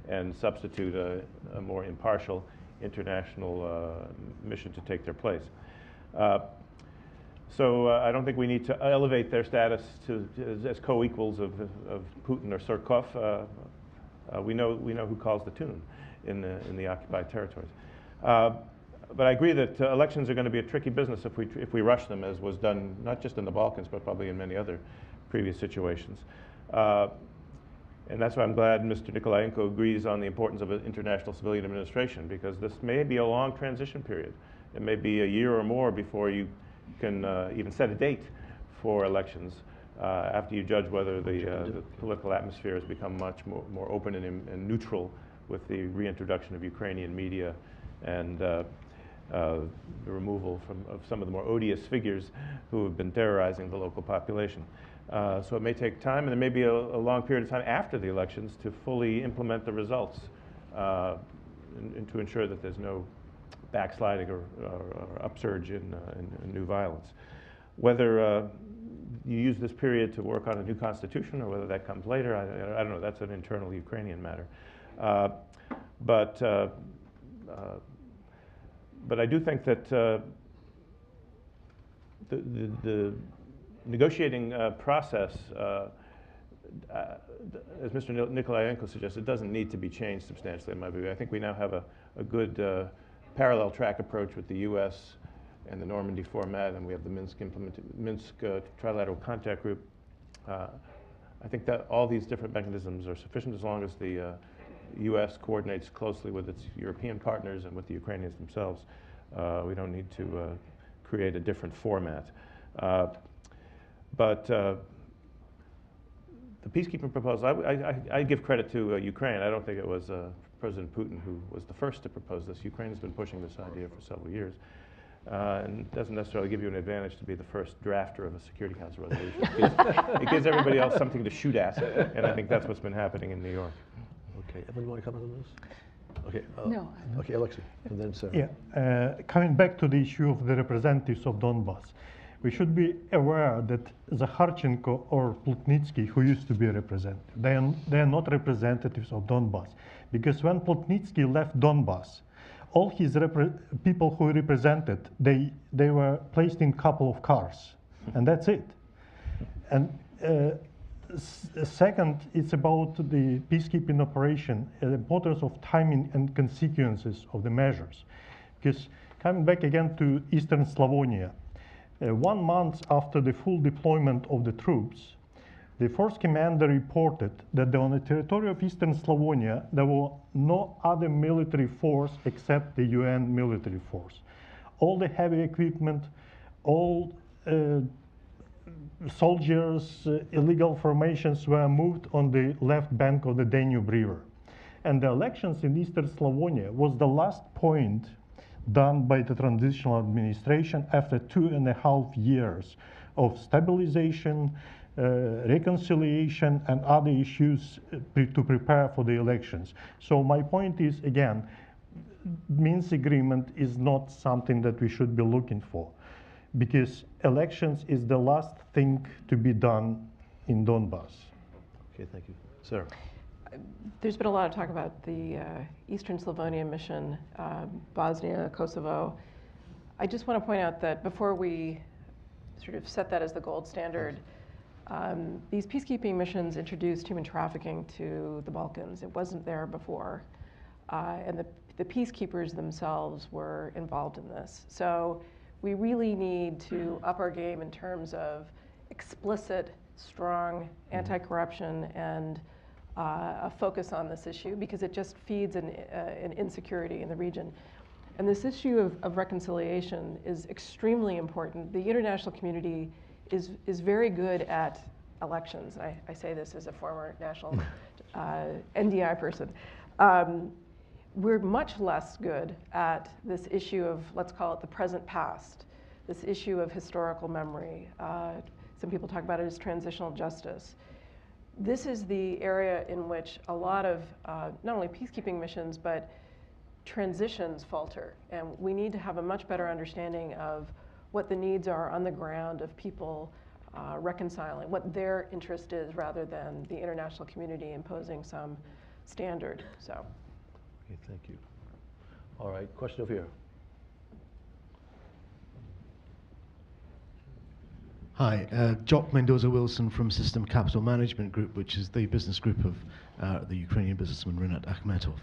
and substitute a more impartial international mission to take their place. So I don't think we need to elevate their status as co-equals of Putin or Surkov. We know who calls the tune in the occupied territories. But I agree that elections are going to be a tricky business if we rush them, as was done not just in the Balkans, but probably in many other previous situations. And that's why I'm glad Mr. Nikolaenko agrees on the importance of an international civilian administration, because this may be a long transition period. It may be a year or more before you can even set a date for elections, after you judge whether the political atmosphere has become much more open and neutral with the reintroduction of Ukrainian media and the removal of some of the more odious figures who have been terrorizing the local population. So it may take time, and there may be a long period of time after the elections to fully implement the results and to ensure that there's no backsliding or upsurge in new violence. Whether you use this period to work on a new constitution or whether that comes later, I don't know. That's an internal Ukrainian matter. But I do think that the negotiating process, as Mr. Nikolaenko suggested, doesn't need to be changed substantially in my view. I think we now have a good parallel track approach with the U.S. and the Normandy format, and we have the Minsk Trilateral Contact Group. I think that all these different mechanisms are sufficient as long as the U.S. coordinates closely with its European partners and with the Ukrainians themselves. We don't need to create a different format. But the peacekeeping proposal, I give credit to Ukraine. I don't think it was President Putin who was the first to propose this. Ukraine has been pushing this idea for several years. And it doesn't necessarily give you an advantage to be the first drafter of a Security Council resolution. It gives everybody else something to shoot at, and I think that's what's been happening in New York. Okay, Evan, you want to comment on this? Okay. No. Okay, Alexei, and then Sarah. Yeah, coming back to the issue of the representatives of Donbas, we should be aware that Zakharchenko or Plotnitsky, who used to be a representative, they are not representatives of Donbas, because when Plotnitsky left Donbas, all his people who represented, they were placed in a couple of cars, and that's it. And second, it's about the peacekeeping operation, the importance of timing and consequences of the measures. Because coming back again to Eastern Slavonia, 1 month after the full deployment of the troops, the force commander reported that on the territory of Eastern Slavonia, there were no other military force except the UN military force. All the heavy equipment, all soldiers, illegal formations were moved on the left bank of the Danube River. And the elections in Eastern Slavonia was the last point done by the transitional administration after 2.5 years of stabilization, reconciliation, and other issues to prepare for the elections. So my point is, again, Minsk agreement is not something that we should be looking for, because elections is the last thing to be done in Donbas. Okay, thank you. Sarah. There's been a lot of talk about the Eastern Slavonian mission, Bosnia, Kosovo. I just want to point out that before we sort of set that as the gold standard, these peacekeeping missions introduced human trafficking to the Balkans. It wasn't there before. And the peacekeepers themselves were involved in this. So we really need to up our game in terms of explicit, strong anti-corruption and a focus on this issue, because it just feeds an insecurity in the region. And this issue of reconciliation is extremely important. The international community is very good at elections. I say this as a former national NDI person. We're much less good at this issue of, let's call it the present past, this issue of historical memory. Some people talk about it as transitional justice. This is the area in which a lot of not only peacekeeping missions, but transitions falter. And we need to have a much better understanding of what the needs are on the ground of people reconciling, what their interest is, rather than the international community imposing some standard. So. Okay, thank you. All right, question over here. Hi, Jock Mendoza-Wilson from System Capital Management Group, which is the business group of the Ukrainian businessman Rinat Akhmetov.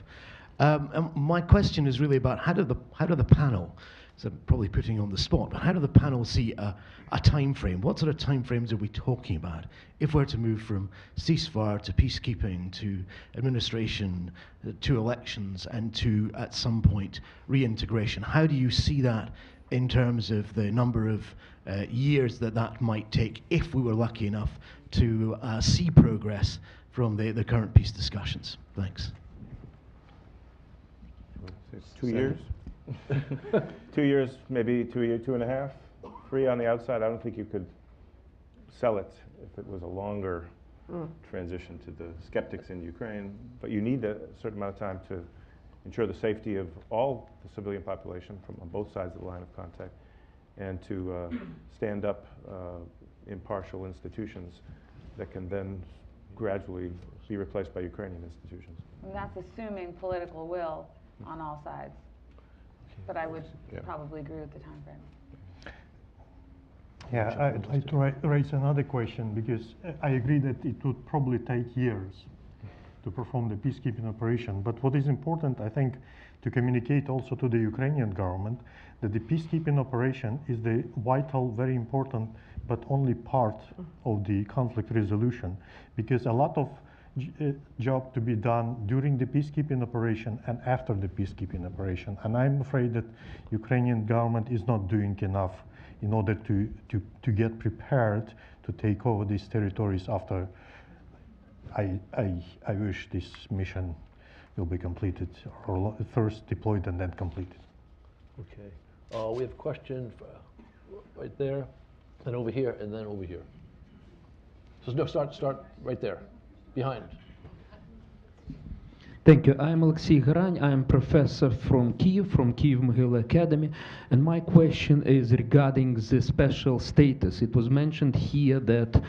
And my question is really about how do the panel, so I'm probably putting you on the spot, but how do the panel see a time frame? What sort of time frames are we talking about if we're to move from ceasefire to peacekeeping to administration to elections and to, at some point, reintegration? How do you see that in terms of the number of years that might take if we were lucky enough to see progress from the current peace discussions? Thanks. 2 years? 2 years, maybe 2 years, 2.5. 3 on the outside. I don't think you could sell it if it was a longer transition to the skeptics in Ukraine. But you need a certain amount of time to ensure the safety of all the civilian population from on both sides of the line of contact, and to stand up impartial institutions that can then gradually be replaced by Ukrainian institutions. And that's assuming political will on all sides. But I would probably agree with the time frame. Yeah, I'd like to raise another question, because I agree that it would probably take years to perform the peacekeeping operation. But what is important, I think, to communicate also to the Ukrainian government that the peacekeeping operation is the vital, very important, but only part of the conflict resolution, because a lot of job to be done during the peacekeeping operation and after the peacekeeping operation. And I'm afraid that Ukrainian government is not doing enough in order to get prepared to take over these territories after I wish this mission will be completed, or first deployed and then completed. Okay. We have a question right there, then over here, and then over here. So no, start right there, behind. Thank you. I'm Alexei Garany. I'm professor from Kyiv Mohyla Academy. And my question is regarding the special status. It was mentioned here that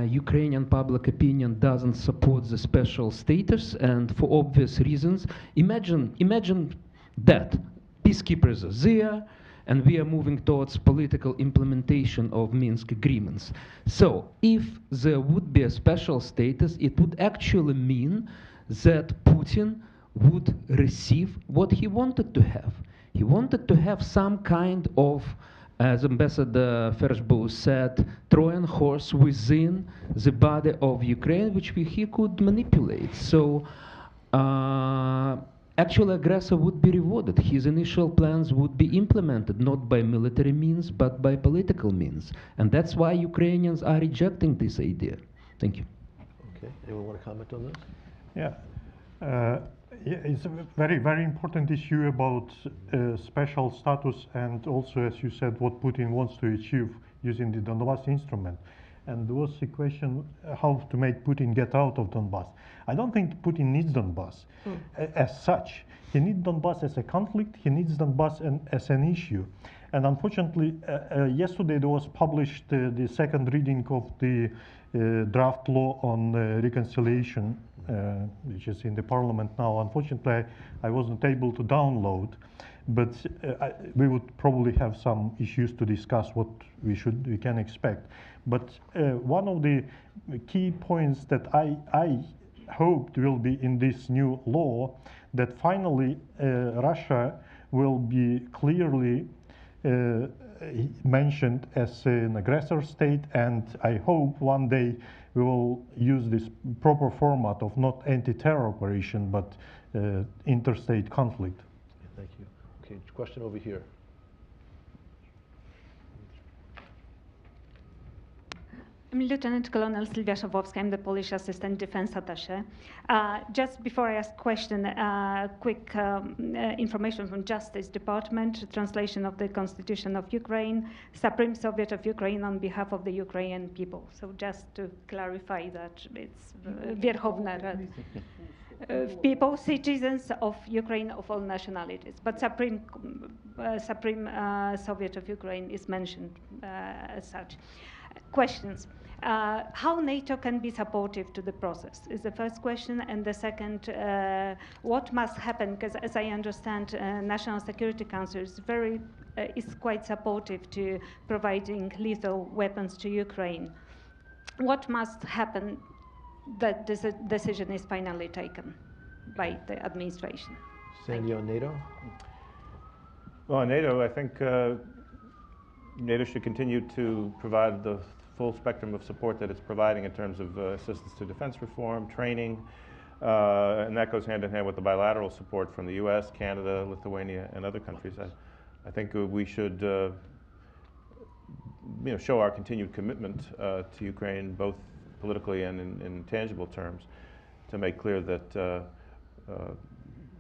Ukrainian public opinion doesn't support the special status, and for obvious reasons. Imagine that peacekeepers are there, and we are moving towards political implementation of Minsk agreements. So if there would be a special status, it would actually mean that Putin would receive what he wanted to have. He wanted to have some kind of, as Ambassador Fershbou said, Trojan horse within the body of Ukraine, which he could manipulate. So actual aggressor would be rewarded. His initial plans would be implemented, not by military means, but by political means. And that's why Ukrainians are rejecting this idea. Thank you. Okay, anyone want to comment on this? Yeah, Yeah, it's a very, very important issue about special status and also, as you said, what Putin wants to achieve using the Donbas instrument. And there was a question how to make Putin get out of Donbas. I don't think Putin needs Donbas as such. He needs Donbas as a conflict. He needs Donbas as an issue. And unfortunately, yesterday there was published the second reading of the draft law on reconciliation, which is in the parliament now. Unfortunately, I wasn't able to download, but we would probably have some issues to discuss what we can expect. But one of the key points that I hoped will be in this new law, that finally Russia will be clearly mentioned as an aggressor state, and I hope one day we will use this proper format of not anti-terror operation, but interstate conflict. Thank you. Okay, question over here. I'm Lieutenant Colonel Sylwia Szawowska. I'm the Polish Assistant Defense Attaché. Just before I ask question, quick information from Justice Department, translation of the Constitution of Ukraine, Supreme Soviet of Ukraine on behalf of the Ukrainian people. So just to clarify that it's Верховная Rada. People, citizens of Ukraine of all nationalities, but Supreme Soviet of Ukraine is mentioned as such. Questions. How NATO can be supportive to the process is the first question, and the second, what must happen? Because as I understand, National Security Council is quite supportive to providing lethal weapons to Ukraine. What must happen that this decision is finally taken by the administration? Sandy on NATO? Well, on NATO, I think NATO should continue to provide the full spectrum of support that it's providing in terms of assistance to defense reform, training, and that goes hand in hand with the bilateral support from the US, Canada, Lithuania, and other countries. I think we should show our continued commitment to Ukraine, both politically and in tangible terms, to make clear that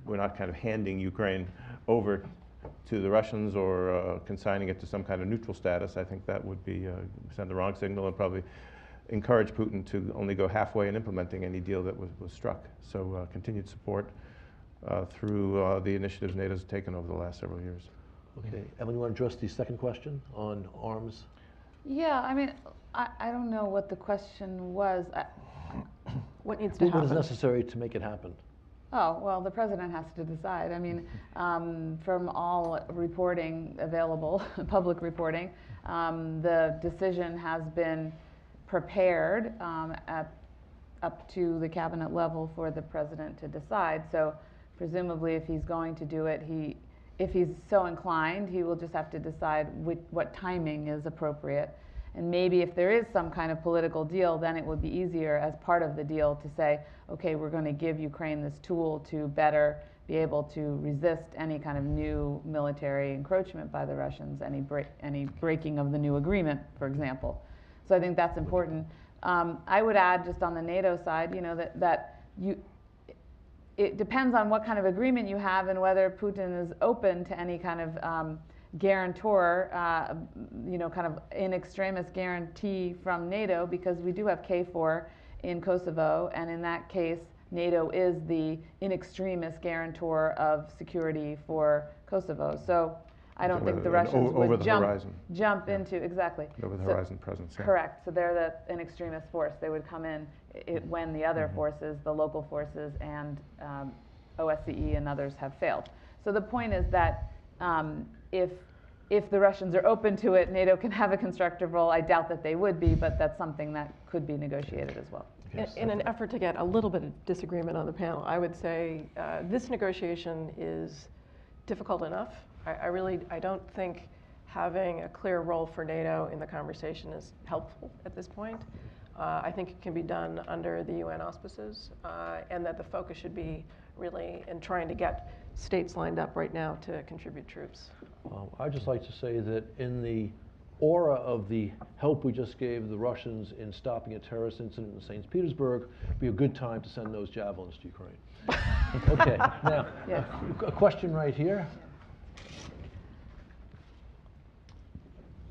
we're not kind of handing Ukraine over to the Russians or consigning it to some kind of neutral status. I think that would be send the wrong signal and probably encourage Putin to only go halfway in implementing any deal that was struck. So continued support through the initiatives NATO's taken over the last several years. Okay, Evan, you want to address the second question on arms? Yeah, I mean, I don't know what the question was. What needs to happen? What is necessary to make it happen? Oh, well, the president has to decide. I mean, from all reporting available, public reporting, the decision has been prepared up to the cabinet level for the president to decide. So presumably if he's going to do it, if he's so inclined, he will just have to decide what timing is appropriate. And maybe if there is some kind of political deal, then it would be easier as part of the deal to say, okay, we're going to give Ukraine this tool to better be able to resist any kind of new military encroachment by the Russians, any breaking of the new agreement, for example. So I think that's important. I would add just on the NATO side, it depends on what kind of agreement you have and whether Putin is open to any kind of guarantor, kind of in extremis guarantee from NATO, because we do have KFOR in Kosovo, and in that case, NATO is the in extremis guarantor of security for Kosovo. So I don't think the Russians would jump into, exactly. Over the horizon presence, yeah. Correct, so they're the in extremis force. They would come in when the other forces, the local forces and OSCE and others have failed. So the point is that if the Russians are open to it, NATO can have a constructive role. I doubt that they would be, but that's something that could be negotiated as well. In an effort to get a little bit of disagreement on the panel, I would say this negotiation is difficult enough. I don't think having a clear role for NATO in the conversation is helpful at this point. I think it can be done under the UN auspices, and that the focus should be really in trying to get states lined up right now to contribute troops. I'd just like to say that in the aura of the help we just gave the Russians in stopping a terrorist incident in St. Petersburg, be a good time to send those javelins to Ukraine. Okay, now, Yes. a question right here.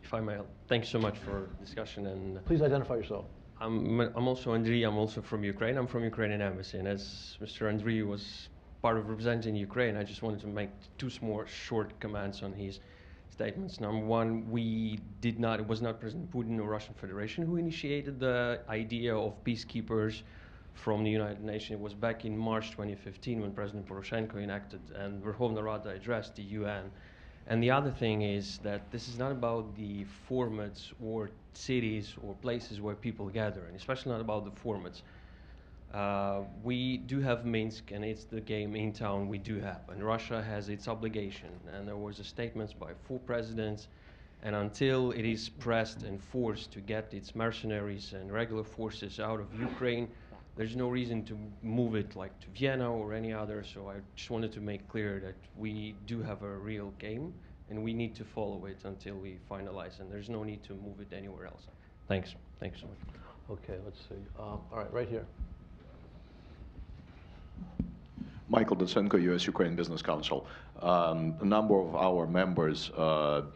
If I may, thank you so much for the discussion. And Please identify yourself. I'm also Andriy. I'm also from Ukraine. I'm from Ukrainian embassy. And as Mr. Andriy was part of representing Ukraine, I just wanted to make two more short comments on his statements. Number one, it was not President Putin or Russian Federation who initiated the idea of peacekeepers from the United Nations. It was back in March 2015 when President Poroshenko enacted and Verkhovna Rada addressed the UN. And the other thing is that this is not about the formats or cities or places where people gather, and especially not about the formats. We do have Minsk, and it's the game in town we do have, and Russia has its obligation. And there was a statement by 4 presidents, and until it is pressed and forced to get its mercenaries and regular forces out of Ukraine, there's no reason to move it like to Vienna or any other. So I just wanted to make clear that we do have a real game, and we need to follow it until we finalize, and there's no need to move it anywhere else. Thanks. Thanks so much. Okay, let's see. All right, right here. Michael Dutsenko, U.S.-Ukraine Business Council. A number of our members,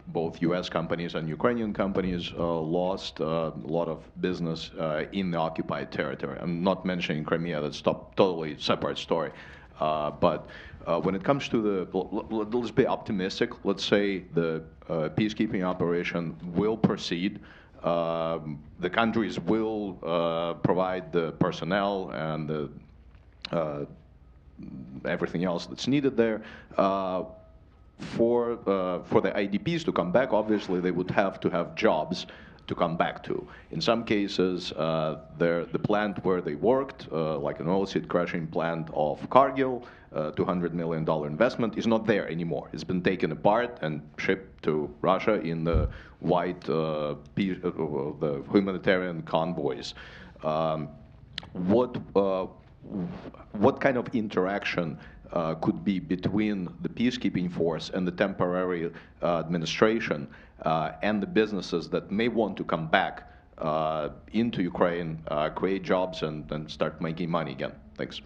both U.S. companies and Ukrainian companies, lost a lot of business in the occupied territory. I'm not mentioning Crimea, that's totally separate story. But when it comes to let's be optimistic. Let's say the peacekeeping operation will proceed. The countries will provide the personnel and the everything else that's needed there. For the IDPs to come back, obviously they would have to have jobs to come back to. In some cases, the plant where they worked, like an oilseed crushing plant of Cargill, $200 million investment, is not there anymore. It's been taken apart and shipped to Russia in the white the humanitarian convoys. What kind of interaction could be between the peacekeeping force and the temporary administration and the businesses that may want to come back into Ukraine, create jobs, and start making money again? Thanks.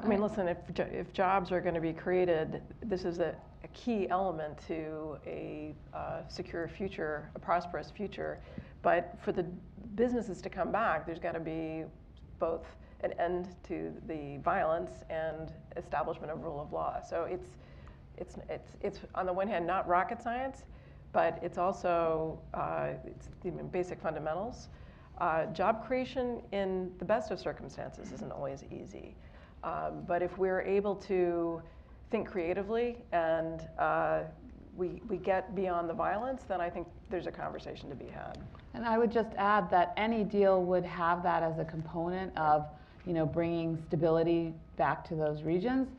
I mean, listen, if jobs are going to be created, this is a key element to a secure future, a prosperous future. But for the businesses to come back, there's got to be both an end to the violence and establishment of rule of law. So it's on the one hand not rocket science, but it's also it's the basic fundamentals. Job creation in the best of circumstances isn't always easy. But if we're able to think creatively and we get beyond the violence, then I think there's a conversation to be had. And I would just add that any deal would have that as a component of, bringing stability back to those regions.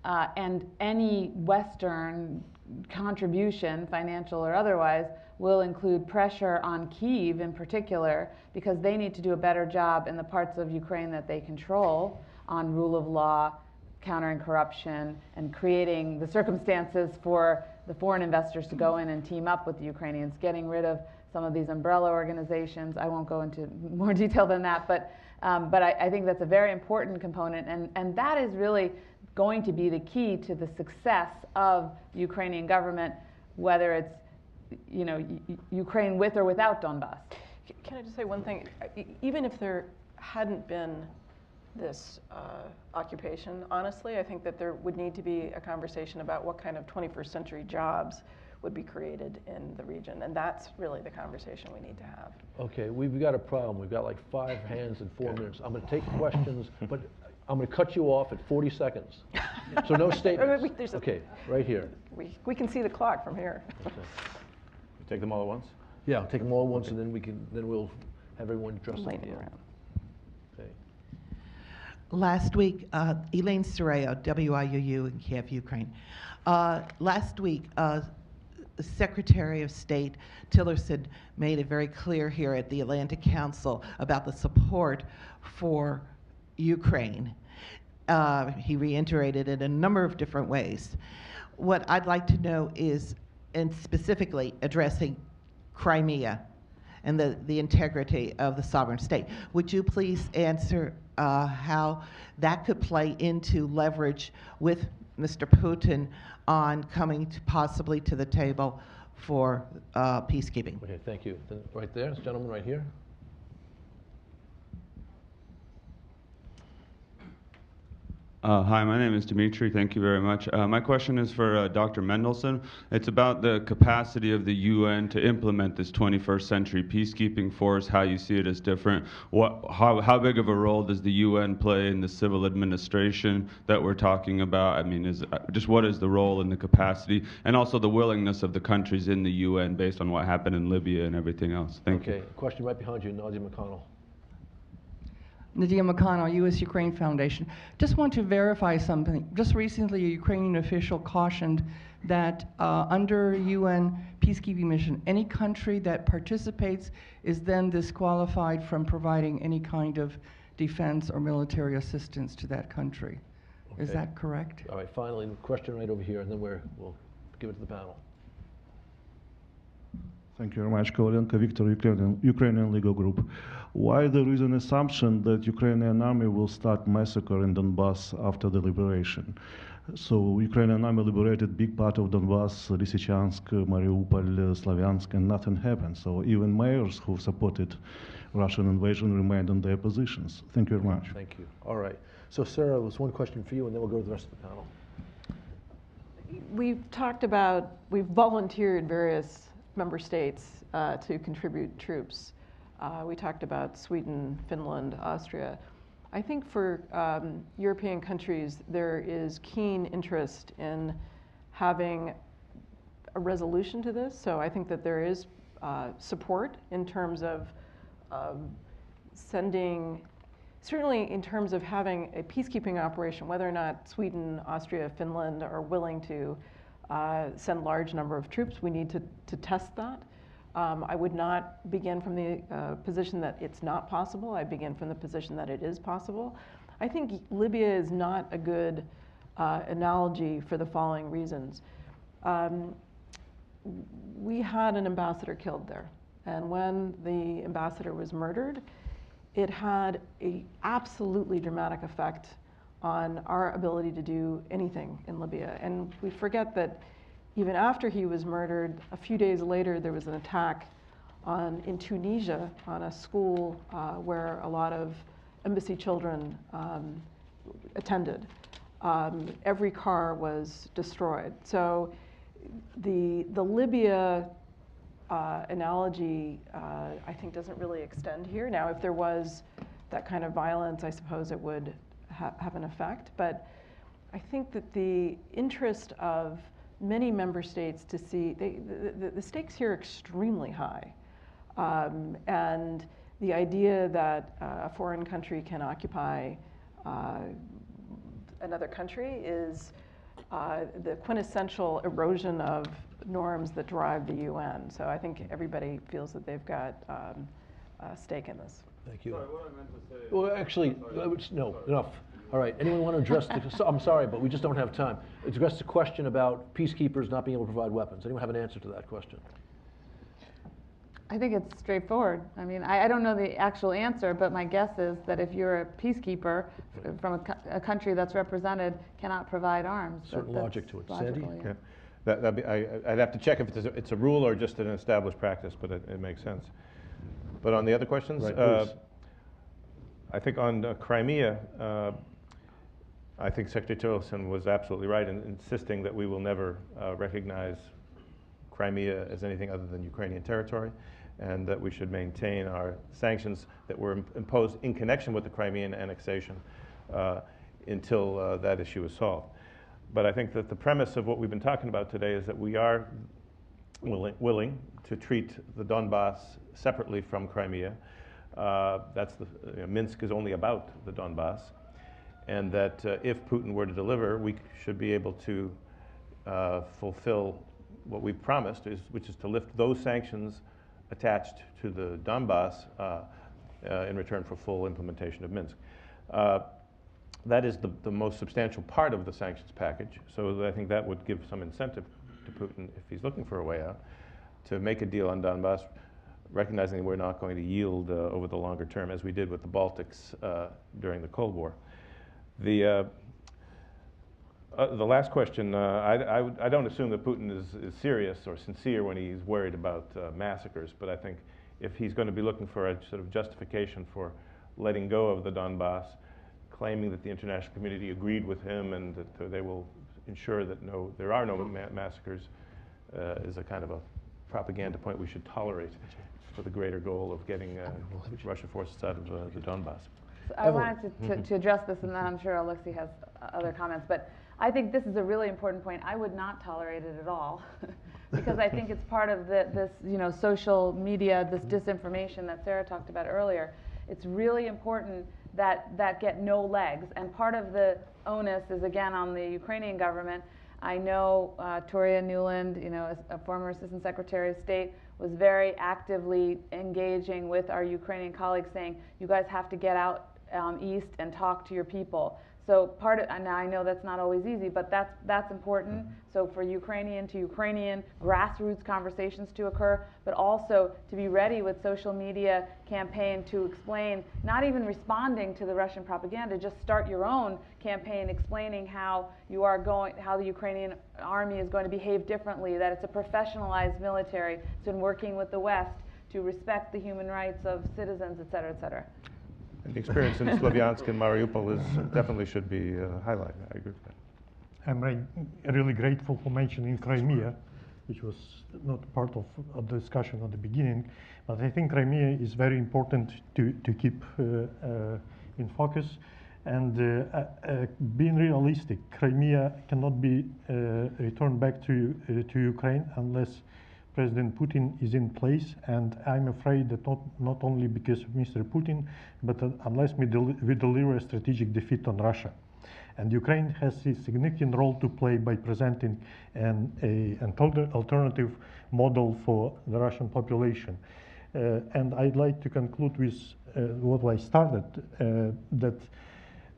And any Western contribution, financial or otherwise, will include pressure on Kyiv in particular, because they need to do a better job in the parts of Ukraine that they control on rule of law, countering corruption, and creating the circumstances for the foreign investors to go in and team up with the Ukrainians, getting rid of some of these umbrella organizations. I won't go into more detail than that, but I think that's a very important component, and that is really going to be the key to the success of the Ukrainian government, whether it's Ukraine with or without Donbas. Can I just say one thing? Even if there hadn't been this occupation, honestly, I think that there would need to be a conversation about what kind of 21st century jobs would be created in the region, and that's really the conversation we need to have. Okay, we've got a problem. We've got like 5 hands in 4 minutes. I'm going to take questions, but I'm going to cut you off at 40 seconds. So no statements. Okay, right here. We can see the clock from here. Okay. Take them all at once? Yeah, I'll take them all at once, and then we'll have everyone dress up. Okay. Last week, Elaine Soreo, WIUU in Kiev, Ukraine. Last week, Secretary of State Tillerson made it very clear here at the Atlantic Council about the support for Ukraine. He reiterated it in a number of different ways. What I'd like to know is, and specifically addressing Crimea and the integrity of the sovereign state. Would you please answer how that could play into leverage with Mr. Putin on coming to possibly to the table for peacekeeping? Okay, thank you. Then right there, this gentleman right here. Hi, my name is Dimitri. Thank you very much. My question is for Dr. Mendelsohn. It's about the capacity of the UN to implement this 21st century peacekeeping force, how you see it as different. How big of a role does the UN play in the civil administration that we're talking about? I mean, just what is the role and the capacity, and also the willingness of the countries in the UN based on what happened in Libya and everything else? Thank you. Okay, question right behind you, Nadia McConnell. Nadia McConnell, U.S.-Ukraine Foundation. Just want to verify something. Just recently, a Ukrainian official cautioned that under UN peacekeeping mission, any country that participates is then disqualified from providing any kind of defense or military assistance to that country. Okay. Is that correct? All right, finally, question right over here, and then we'll give it to the panel. Thank you very much, Kolenko Victor, Ukrainian Legal Group. Why there is an assumption that Ukrainian army will start massacre in Donbas after the liberation? So Ukrainian army liberated big part of Donbas, Lysychansk, Mariupol, Slavyansk, and nothing happened. So even mayors who supported Russian invasion remained on their positions. Thank you very much. Thank you. All right. So Sarah, there's one question for you, and then we'll go to the rest of the panel. We've volunteered various member states to contribute troops. We talked about Sweden, Finland, Austria. I think for European countries, there is keen interest in having a resolution to this. So I think that there is support in terms of sending, certainly in terms of having a peacekeeping operation, whether or not Sweden, Austria, Finland are willing to send large number of troops, we need to test that. I would not begin from the position that it's not possible. I begin from the position that it is possible. I think Libya is not a good analogy for the following reasons. We had an ambassador killed there, and when the ambassador was murdered, it had an absolutely dramatic effect on our ability to do anything in Libya. And we forget that even after he was murdered, a few days later, there was an attack in Tunisia on a school where a lot of embassy children attended. Every car was destroyed. So the Libya analogy, I think, doesn't really extend here. Now, if there was that kind of violence, I suppose it would have an effect. But I think that the interest of many member states to see, the stakes here are extremely high. And the idea that a foreign country can occupy another country is the quintessential erosion of norms that drive the UN. So I think everybody feels that they've got a stake in this. Thank you. Sorry, what I meant to say. Well, actually, no, enough. All right, anyone want to address the, I'm sorry, but we just don't have time. Address the question about peacekeepers not being able to provide weapons. Anyone have an answer to that question? I think it's straightforward. I mean, I don't know the actual answer, but my guess is that if you're a peacekeeper from a country that's represented cannot provide arms. Certain logic to it. Sandy? Yeah. I'd have to check if it's a rule or just an established practice, but it makes sense. But on the other questions, right, I think on Crimea, I think Secretary Tillerson was absolutely right in insisting that we will never recognize Crimea as anything other than Ukrainian territory, and that we should maintain our sanctions that were imposed in connection with the Crimean annexation until that issue is solved. But I think that the premise of what we've been talking about today is that we are willing to treat the Donbas separately from Crimea. Minsk is only about the Donbas, and that if Putin were to deliver, we should be able to fulfill what we promised, which is to lift those sanctions attached to the Donbas in return for full implementation of Minsk. that is the most substantial part of the sanctions package. So I think that would give some incentive to Putin, if he's looking for a way out, to make a deal on Donbas, recognizing that we're not going to yield over the longer term, as we did with the Baltics during the Cold War. The last question, I don't assume that Putin is serious or sincere when he's worried about massacres, but I think if he's going to be looking for a sort of justification for letting go of the Donbas, claiming that the international community agreed with him and that they will ensure that there are no massacres, is a kind of a propaganda point we should tolerate for the greater goal of getting Russian forces out of the Donbas. So I wanted to address this, and then I'm sure Alexei has other comments, but I think this is a really important point. I would not tolerate it at all, because I think it's part of this social media, this disinformation that Sarah talked about earlier. It's really important that get no legs, and part of the onus is again on the Ukrainian government. I know Toria Nuland, a former Assistant Secretary of State, was very actively engaging with our Ukrainian colleagues, saying, you guys have to get out east and talk to your people. So now I know that's not always easy, but that's important. So for Ukrainian to Ukrainian grassroots conversations to occur, but also to be ready with social media campaign to explain, not even responding to the Russian propaganda, just start your own campaign explaining how the Ukrainian army is going to behave differently, that it's a professionalized military, it's been working with the West to respect the human rights of citizens, et cetera, et cetera. And the experience in Slavyansk and Mariupol definitely should be highlighted. I agree with that. I'm really grateful for mentioning Crimea, which was not part of the discussion at the beginning, but I think Crimea is very important to keep in focus. And being realistic, Crimea cannot be returned back to Ukraine unless President Putin is in place, and I'm afraid that not only because of Mr. Putin, but unless we deliver a strategic defeat on Russia. And Ukraine has a significant role to play by presenting an alternative model for the Russian population. And I'd like to conclude with what I started, that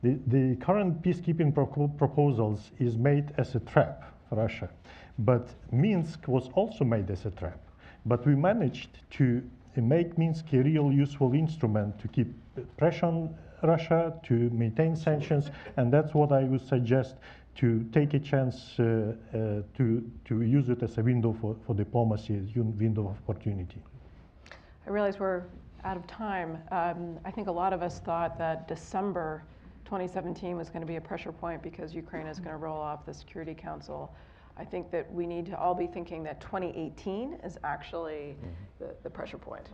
the current peacekeeping proposals is made as a trap for Russia. But Minsk was also made as a trap. But we managed to make Minsk a real useful instrument to keep pressure on Russia, to maintain sanctions, and that's what I would suggest, to take a chance to use it as a window for diplomacy, a window of opportunity. I realize we're out of time. I think a lot of us thought that December 2017 was going to be a pressure point because Ukraine is going to roll off the Security Council. I think that we need to all be thinking that 2018 is actually the pressure point.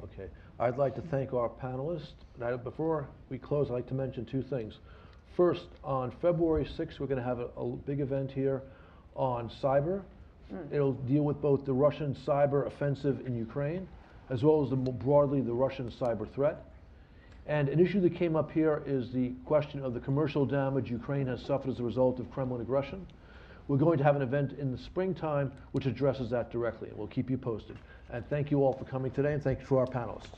Okay. I'd like to thank our panelists. Now, before we close, I'd like to mention two things. First, on February 6th, we're going to have a big event here on cyber. It'll deal with both the Russian cyber offensive in Ukraine, as well as more broadly the Russian cyber threat. And an issue that came up here is the question of the commercial damage Ukraine has suffered as a result of Kremlin aggression. We're going to have an event in the springtime which addresses that directly, and we'll keep you posted. And thank you all for coming today, and thank you to our panelists.